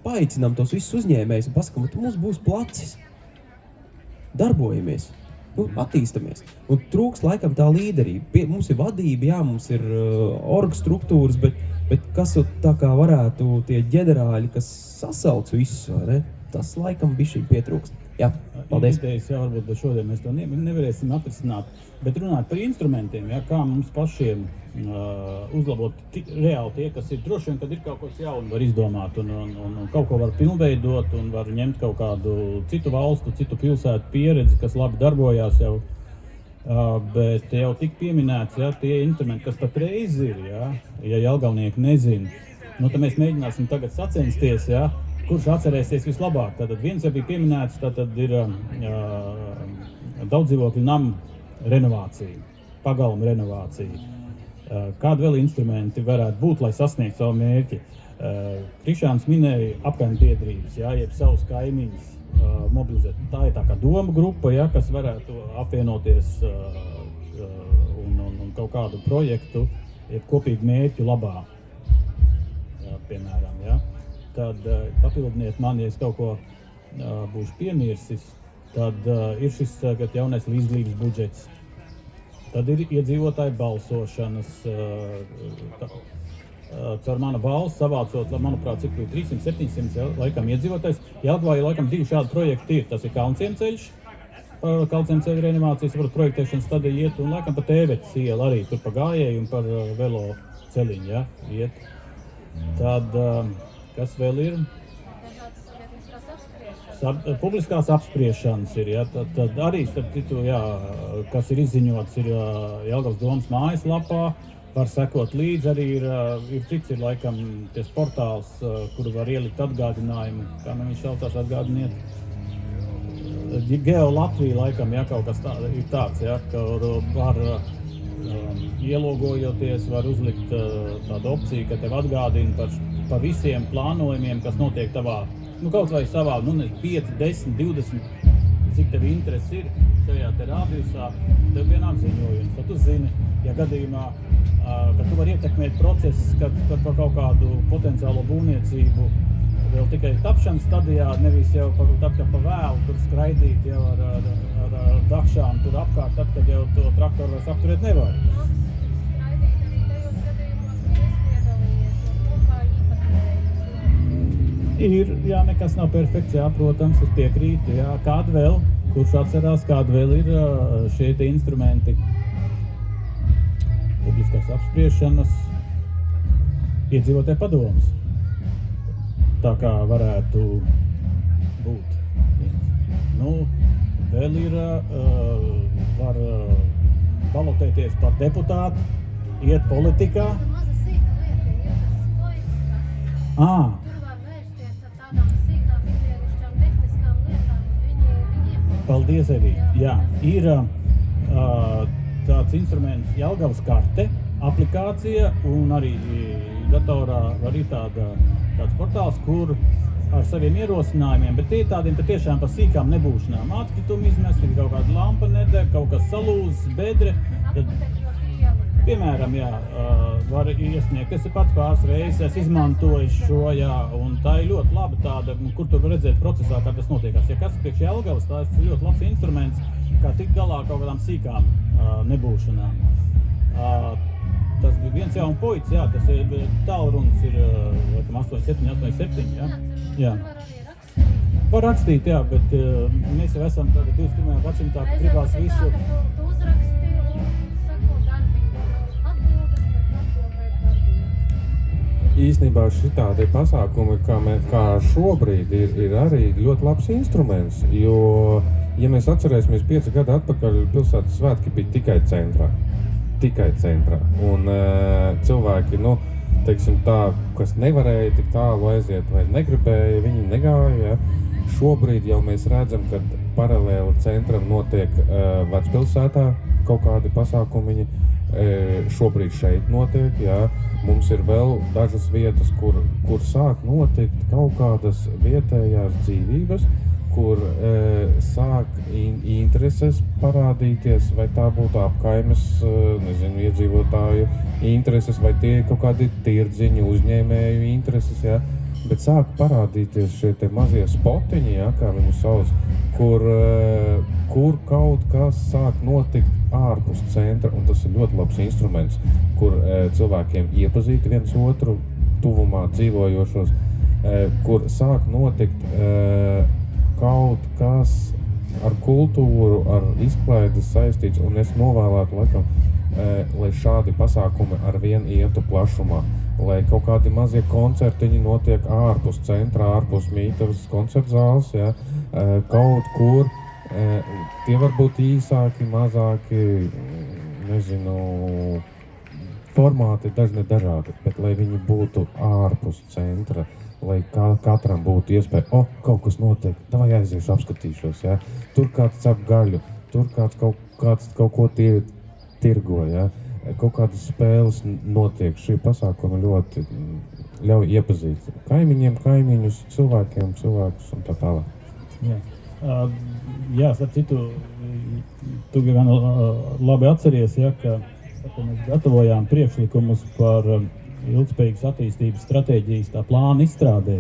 paaicinām tos visus uzņēmējus un pasakam, ka mums būs placis. Darbojamies. Attīstamies. Un trūks laikam tā līderība. Mums ir vadība, jā, mums ir org struktūras, bet kas tā kā varētu tie ģenerāļi, kas sasauc visus, vai ne? Tas laikam bišķiņ pietrūkst. Jā, paldies. Idejas, jā, varbūt, bet šodien mēs to nevarēsim atrisināt. Bet runāt par instrumentiem, jā, kā mums pašiem uzlabot reāli tie, kas ir droši vien, kad ir kaut kas jaunu var izdomāt un kaut ko var pilnveidot un var ņemt kaut kādu citu valstu, citu pilsētu pieredzi, kas labi darbojās jau. Bet jau tik pieminēts, jā, tie instrumenti, kas patreiz ir, jā, ja jelgavnieki nezina, tad mēs mēģināsim tagad sacensties, jā, kurš atcerēsies vislabāk. Tātad viens jau bija pieminēts, tātad ir daudzdzīvokļu namu renovācija, pagalma renovācija. Kādi vēl instrumenti varētu būt, lai sasniegtu savu mērķi? Krišāns minēja apkaimbiedrības, jā, jeb savus kaimiņus mobilizēt. Tā ir tā kā doma grupa, jā, kas varētu apvienoties un kaut kādu projektu, jeb kopīgu mērķu labā, jā, piemēram, jā. Tad papildiniet man, ja es kaut ko būšu piemirsis, tad ir šis jaunais līdzdalības budžets. Tad ir iedzīvotāju balsošanas, caur mana valsts savācot, manuprāt, cik bija 300-700 laikam iedzīvotājs. Jelgavā laikam 2 šādi projekti ir. Tas ir Kalnciemceļš, Kalnciemceļa renovācijas, projektēšanas stadija iet, un laikam pa Tēvetes iela arī tur pa gājēju un par velo ceļiņu, ja, iet. Tad, kas vēl ir? Publiskās apspriešanas ir, ja, tad arī, starp citu, jā, kas ir izziņots, ir Jelgavas domas mājaslapā, var sekot līdzi, arī ir cits, ir laikam ties portāls, kuru var ielikt atgādinājumu, kā viņš saucās atgādiniet. Geo Latvija laikam, ja, kaut kas ir tāds, ja, kur var ielogojoties, var uzlikt tādu opciju, ka tev atgādina par visiem plānojumiem, kas notiek tavā, kaut vai savā, 5, 10, 20, cik tev interesi ir šajā te rādījusā, tev pienāk ziņojums. Tad tu zini, ja gadījumā, ka tu vari ietekmēt procesus, kad par kaut kādu potenciālo būvniecību vēl tikai tapšanas stadijā, nevis jau tad, kad pa vēlu tur skraidīt jau ar dakšām tur apkārt, tad, kad jau to traktoru vairs apturēt nevar. Ir, jā, nekas nav perfekts, jā, protams, es piekrītu, jā, kāda vēl, kurš atcerās, kāda vēl ir šie te instrumenti, publiskās apspriešanas, iedzīvotāju padomas, tā kā varētu būt. Vēl ir, var balotēties par deputātu, iet politikā. Paldies, Evī. Jā, ir tāds instruments Jelgavas karte, aplikācija un arī datorā arī tāds portāls, kur ar saviem ierosinājumiem, bet tie tādiem patiešām pa sīkām nebūšanām. Atkritumu izmest, kaut kāda lampa nedeg, kaut kas salūzis, bedre. Tad, piemēram, jā, var iesniegt, es pats pāris reizes izmantoju šo, jā, un tā ir ļoti laba tāda, kur tur var redzēt procesā, kā tas notiekās. Ja kas priekš Jelgavas, tā ir ļoti labs instruments, kā tikt galā kaut kādām sīkām nebūšanām. Tas bija viens un puicis, jā, tas ir tālrunis ir 8787, jā. Jā. Var rakstīt, jā, bet mēs jau esam tagad 21. gadsimtā, ka gribās visu. Tu uzraksti un sako darbību. Atbildes, bet atbildēt darbību. Īstenībā šitādi pasākumi, kā šobrīd, ir arī ļoti labs instruments, jo, ja mēs atcerēsimies 5 gadu atpakaļ, pilsētas svētki bija tikai centrā. Un cilvēki, teiksim tā, kas nevarēja tik tālu aiziet vai negribēja, viņi negāja, ja. Šobrīd jau mēs redzam, ka paralēli centram notiek vecpilsētā kaut kādi pasākumiņi, šobrīd šeit notiek, jā. Mums ir vēl dažas vietas, kur sāk notikt kaut kādas vietējās dzīvības, kur sāk intereses parādīties, vai tā būtu apkaimes, iedzīvotāju intereses, vai tie kaut kādi tirdziņu uzņēmēju intereses, jā. Bet sāk parādīties šie te mazie spotiņi, jā, kā viņu sauc, kur kaut kas sāk notikt ārpus centra, un tas ir ļoti labs instruments, kur cilvēkiem iepazīt viens otru tuvumā dzīvojošos, kur sāk notikt kaut kas ar kultūru, ar izklaides saistīts, un es novēlētu, laikam, lai šādi pasākumi ar vien ietu plašumā, lai kaut kādi mazie koncertiņi notiek ārpus centrā, ārpus Mītavas koncertzāles, ja, kaut kur. Tie var būt īsāki, mazāki, formāti dažādi, bet lai viņi būtu ārpus centra, lai katram būtu iespēja, kaut kas notiek, davai aiziešu, apskatīšos, ja. Tur kāds cep gaļu, tur kāds kaut ko tirgo, ja. Kaut kādas spēles notiek, šī pasākuma ļoti ļauj iepazīt kaimiņus, cilvēkus un tā tālāk. Jā, starp citu, tu gan labi atceries, ja, ka mēs gatavojām priekšlikumus par ilgspējīgas attīstības stratēģijas tā plāna izstrādē.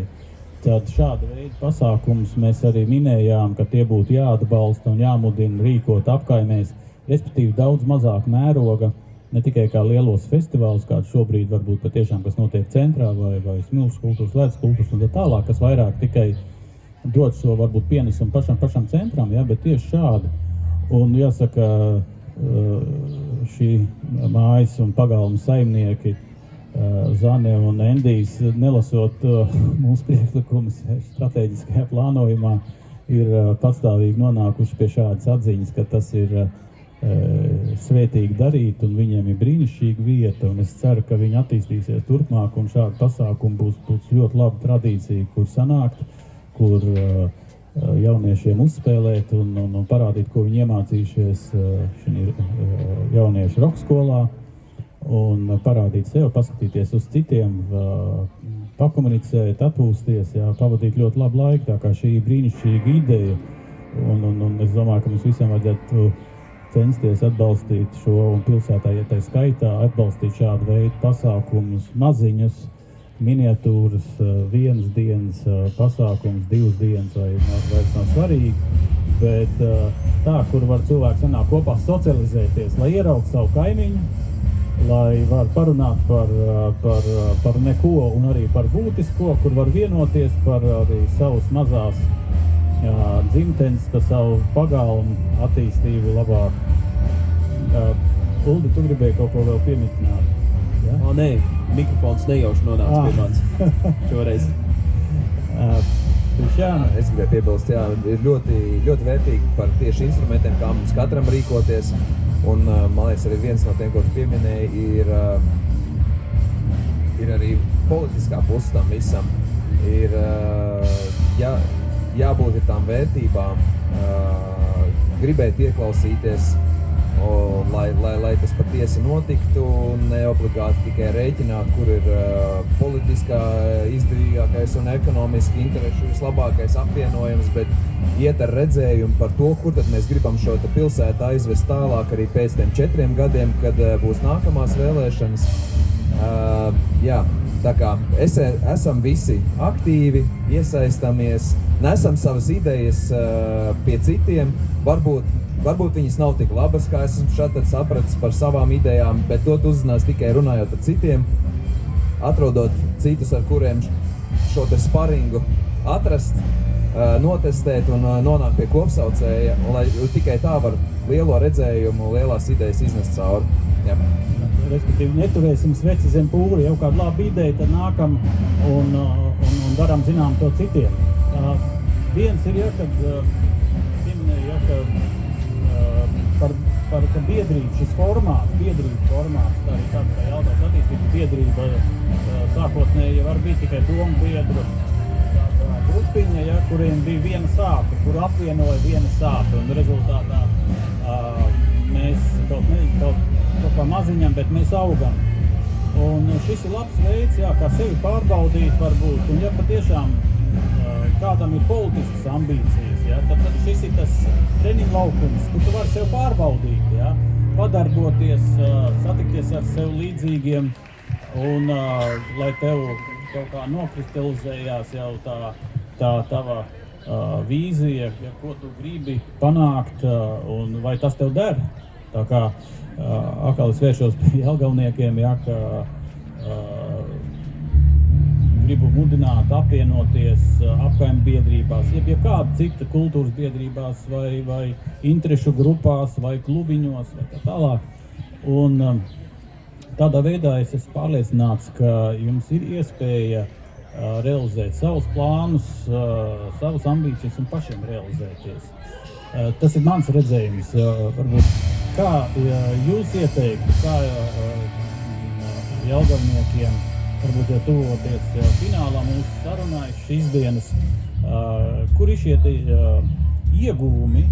Tad šāda veida pasākumus mēs arī minējām, ka tie būtu jāatbalsta un jāmudina rīkot apkaimēs, respektīvi daudz mazāk mēroga, ne tikai kā lielos festivālus, kāds šobrīd varbūt patiešām, kas notiek centrā vai smilšu kultūras, ledus kultūras un tā tālāk, kas vairāk tikai dod šo varbūt pienesumu pašam centram, ja, bet tieši šādi. Un jāsaka, šī mājas un pagalma saimnieki Zane un Endijs, nelasot mūsu priekšlikumus strateģiskajā plānojumā, ir patstāvīgi nonākuši pie šādas atziņas, ka tas ir svētīgi darīt un viņiem ir brīnišķīga vieta, un es ceru, ka viņi attīstīsies turpmāk un šādi pasākumi būs ļoti laba tradīcija, kur sanākt, kur jauniešiem uzspēlēt un parādīt, ko viņi iemācījušies jauniešu rokskolā, un parādīt sev, paskatīties uz citiem, pakomunicēt, atpūsties, jā, pavadīt ļoti labu laiku, tā kā šī brīnišķīga ideja, un es domāju, ka mums visiem vajadzētu censties atbalstīt šo un pilsētā, ja tā skaitā, atbalstīt šādu veidu pasākumus, maziņus, miniatūras, vienas dienas pasākums, 2 dienas vai vairs nav svarīgi, bet tā, kur var cilvēki sanāk kopā socializēties, lai ieraugtu savu kaimiņu, lai var parunāt par neko un arī par būtisko, kur var vienoties par arī savus mazās dzimtenes, par savu pagalmu attīstību labāk. Uldi, tu gribēji kaut ko vēl pieminēt? Ja? Nē, mikrofons nejauši nonāca pie mans šoreiz. Es gribēju piebilst, jā, ir ļoti, ļoti vērtīgi par tieši instrumentiem, kā mums katram rīkoties. Un, man liekas, arī viens no tiem, ko tu pieminēji, ir arī politiskā puse tam visam. Ir jābūt ir tām vērtībām, gribēt ieklausīties, lai tas patiesi notiktu, un neobligāti tikai rēķināt, kur ir politiskā izdevīgākais un ekonomiski interešu vislabākais apvienojums, bet iet ar redzējumu par to, kur tad mēs gribam šo pilsētu aizvest tālāk arī pēc tiem 4 gadiem, kad būs nākamās vēlēšanas. Jā, tā kā esam visi aktīvi, iesaistamies, nesam savas idejas pie citiem, varbūt varbūt viņas nav tik labas, kā es esmu šeit sapratis par savām idejām, bet to tu uzzinās tikai runājot ar citiem, atrodot citus, ar kuriem šo te sparingu atrast, notestēt un nonākt pie kopsaucēja, un lai tikai tā var lielo redzējumu, lielās idejas iznest cauri. Jā. Respektīvi, neturēsim sveci zem pūri, jau kāda laba ideja, tad nākam un daram zinām to citiem. Viens ir, kad pieminēja, ka biedrība, šis formāts, tā arī tāds kā jautājums attīstības biedrība, sākotnēji var būt tikai domu biedru grupiņa, kuriem bija viena sāpe, kuru apvienoja viena sāpe, un rezultātā mēs kaut kā maziņam, bet mēs augam. Un šis ir labs veids, kā sevi pārbaudīt varbūt, un ja patiešām kādam ir politiskas ambīcijas, tad šis ir tas treniņu laukums, kur tu vari sevi pārbaudīt, padarboties, satikties ar sev līdzīgiem, un lai tev kaut kā nokristalizējās jau tā tava vīzija, ko tu gribi panākt, un vai tas tev der. Tā kā atkal es vēršos pie jelgavniekiem, ka gribu mudināt apvienoties apkaimju biedrībās, ja kāda cita kultūras biedrībās vai interešu grupās vai klubiņos vai tā tālāk. Un tādā veidā es esmu pārliecināts, ka jums ir iespēja realizēt savus plānus, savas ambīcijas un pašiem realizēties. Tas ir mans redzējums. Varbūt, kā jūs ieteiktu, kā jelgavniekiem, varbūt jau tuvoties finālā mūsu sarunā šīs dienas, kur ir šie ieguvumi,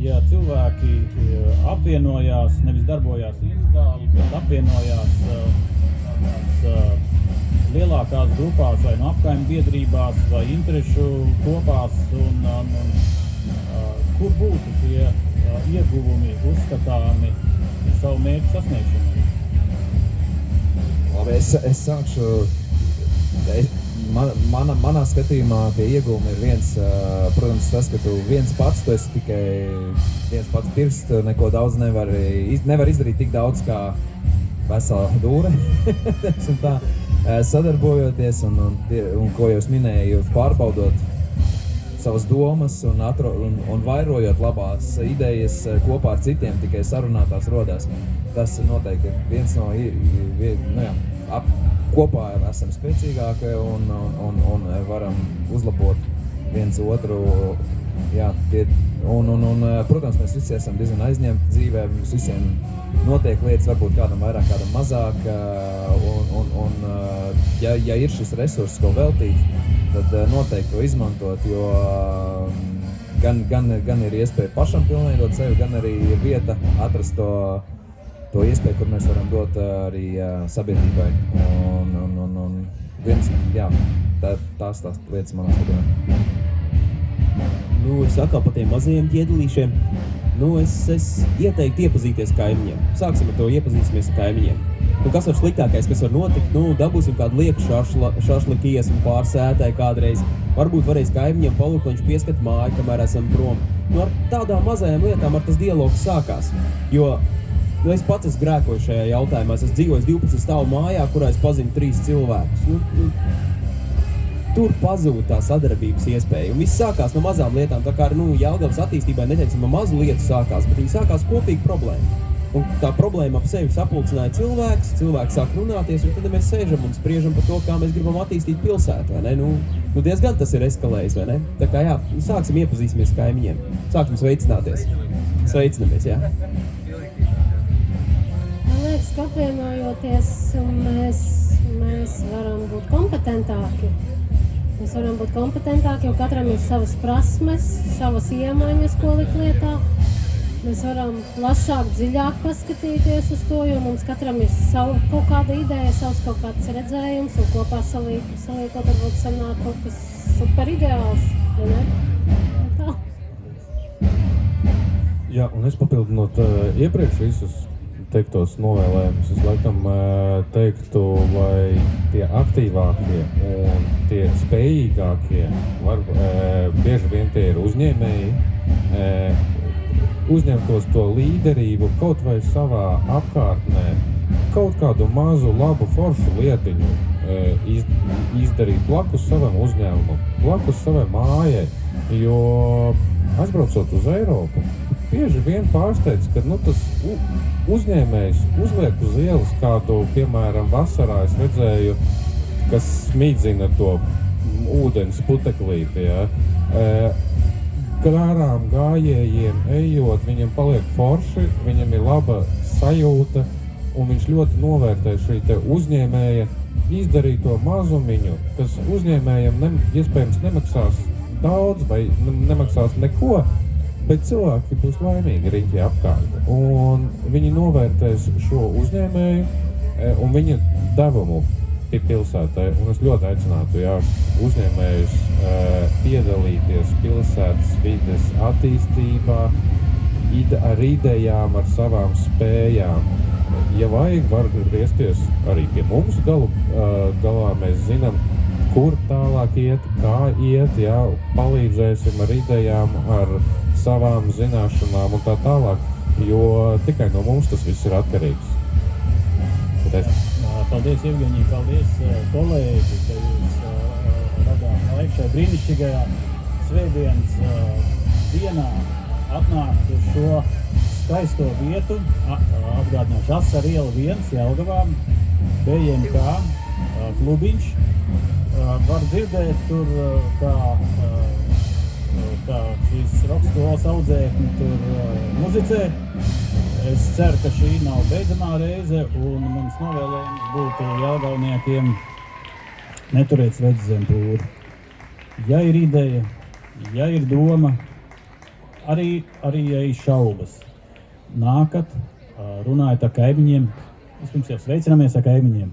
ja cilvēki apvienojās, nevis darbojās individuāli, bet apvienojās lielākās grupās vai no apkaimju biedrībās vai interešu kopās, un kur būtu šie ieguvumi uzskatāmi savu mērķu sasniegšanai? Labi, es sākšu. Manā skatījumā tie ieguvumi ir viens, protams, tas, ka tu viens pats, tu esi tikai viens pats pirksts, tu neko daudz nevar izdarīt tik daudz kā vesela dūre, tā, sadarbojoties un ko jūs minēju, pārbaudot savas domas un vairojot labās idejas kopā ar citiem, tikai sarunātās rodās. Tas noteikti ir viens no, kopā esam spēcīgāki un varam uzlabot viens otru. Jā, protams, mēs visi esam diezgan aizņemti dzīvē, mums visiem notiek lietas, varbūt kādam vairāk, kādam mazāk, ja ir šis resurss, ko veltīt, tad noteikti to izmantot, jo gan ir iespēja pašam pilnveidot sevi, gan arī ir vieta atrast to iespēju, kur mēs varam dot arī sabiedrībai. Tās lietas manā skatījumā. Es atkal par tiem mazajiem ķiedelīšiem. Es ieteiktu iepazīties kaimiņiem. Sāksim ar to, iepazīsimies ar kaimiņiem. Kas var sliktākais, kas var notikt? Dabūsim kādu lieku šašliku iesmu pārsētāju kādreiz. Varbūt varēs kaimiņiem palūkt, lai viņš pieskat māju, kamēr esam prom. Ar tādām mazajām lietām ar tas dialogs sākās. Jo es pats esmu grēkojis šajā jautājumā. Es dzīvoju 12 stāvu mājā, kurā es pazinu 3 cilvēkus. Tur pazūd tā sadarbības iespēja. Un viss sākās no mazām lietām. Tā kā Jelgavas attīstībai neteiksim, no mazu lietu sākās, bet viņi sākās kopīgi problēma. Un tā problēma ap sevi sapulcināja cilvēks sāk runāties, un tad mēs sēžam un spriežam par to, kā mēs gribam attīstīt pilsētu, vai ne? Diezgan tas ir eskalējis, vai ne? Tā kā sāksim iepazīsimies kaimiņiem. Sāksim sveicināties. Sveicinamies, jā. Man liekas, ka apvienojoties, mēs varam būt kompetentāki. Mēs varam būt kompetentāki, jo katram ir savas prasmes, savas iemaņas, ko likt lietā. Mēs varam plašāk, dziļāk paskatīties uz to, jo mums katram ir savu kaut kāda ideja, savs kaut kāds redzējums, un kopā saliekot varbūt sanāk kaut kas super ideāls, vai ne? Tā. Jā, un es papildinot iepriekš visus teiktos novēlējumus, es laikam teiktu, vai tie aktīvākie un tie spējīgākie, bieži vien tie ir uzņēmēji, uzņemtos to līderību kaut vai savā apkārtnē, kaut kādu mazu, labu, foršu lietiņu izdarīt blakus savam uzņēmumam, blakus savai mājai, jo aizbraucot uz Eiropu, bieži vien pārsteidz, ka tas uzņēmējs uzliek uz ielas kādu, piemēram, vasarā es redzēju, kas smīdzina to ūdens puteklīti, ja? Garām gājējiem ejot, viņam paliek forši, viņam ir laba sajūta, un viņš ļoti novērtē šī te uzņēmēja izdarīto mazumiņu, kas uzņēmējiem iespējams nemaksās daudz vai nemaksās neko, bet cilvēki būs laimīgi riņķi apkārt. Un viņi novērtēs šo uzņēmēju un viņa devumu pilsētai. Un es ļoti aicinātu uzņēmējus piedalīties pilsētas vides attīstībā, ar idejām, ar savām spējām. Ja vajag, var griezties arī pie mums galā. Mēs zinām, kur tālāk iet, kā iet, palīdzēsim ar idejām, ar savām zināšanām un tā tālāk, jo tikai no mums tas viss ir atkarīgs. Paldies, Evgenija, paldies, kolēģi, ka jūs radāt laiku šai brīnišķīgajā svētdienas dienā atnākt uz šo skaisto vietu, atgādināšu Asar iela 1 Jelgavā, BMK klubiņš. Var dzirdēt tur, kā šīs rokskolas audzēkņi tur muzicē. Es ceru, ka šī nav beidzamā reize, un mums novēlējums būtu jelgavniekiem neturēt sveci zem pūra. Ja ir ideja, ja ir doma, arī ja ir šaubas, nākat, runājat ar kaimiņiem, vispirms jau sveicinamies ar kaimiņiem,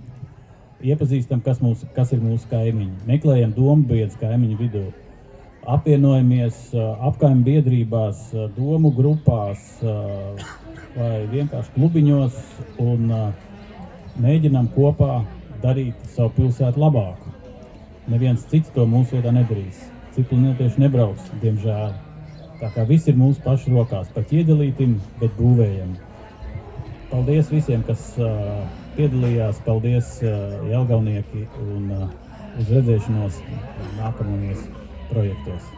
iepazīstam, kas ir mūsu kaimiņi, meklējam dombiedrus kaimiņu vidū, apvienojamies apkaimju biedrībās, domu grupās, vai vienkārši klubiņos un mēģinām kopā darīt savu pilsētu labāku. Neviens cits to mūsu vietā nedarīs. Ciklinietieši nebrauks, diemžēl. Tā kā viss ir mūsu pašu rokās, pat iedalītim, bet būvējam. Paldies visiem, kas piedalījās, paldies jelgavnieki un uz redzēšanos nākamajos projektos.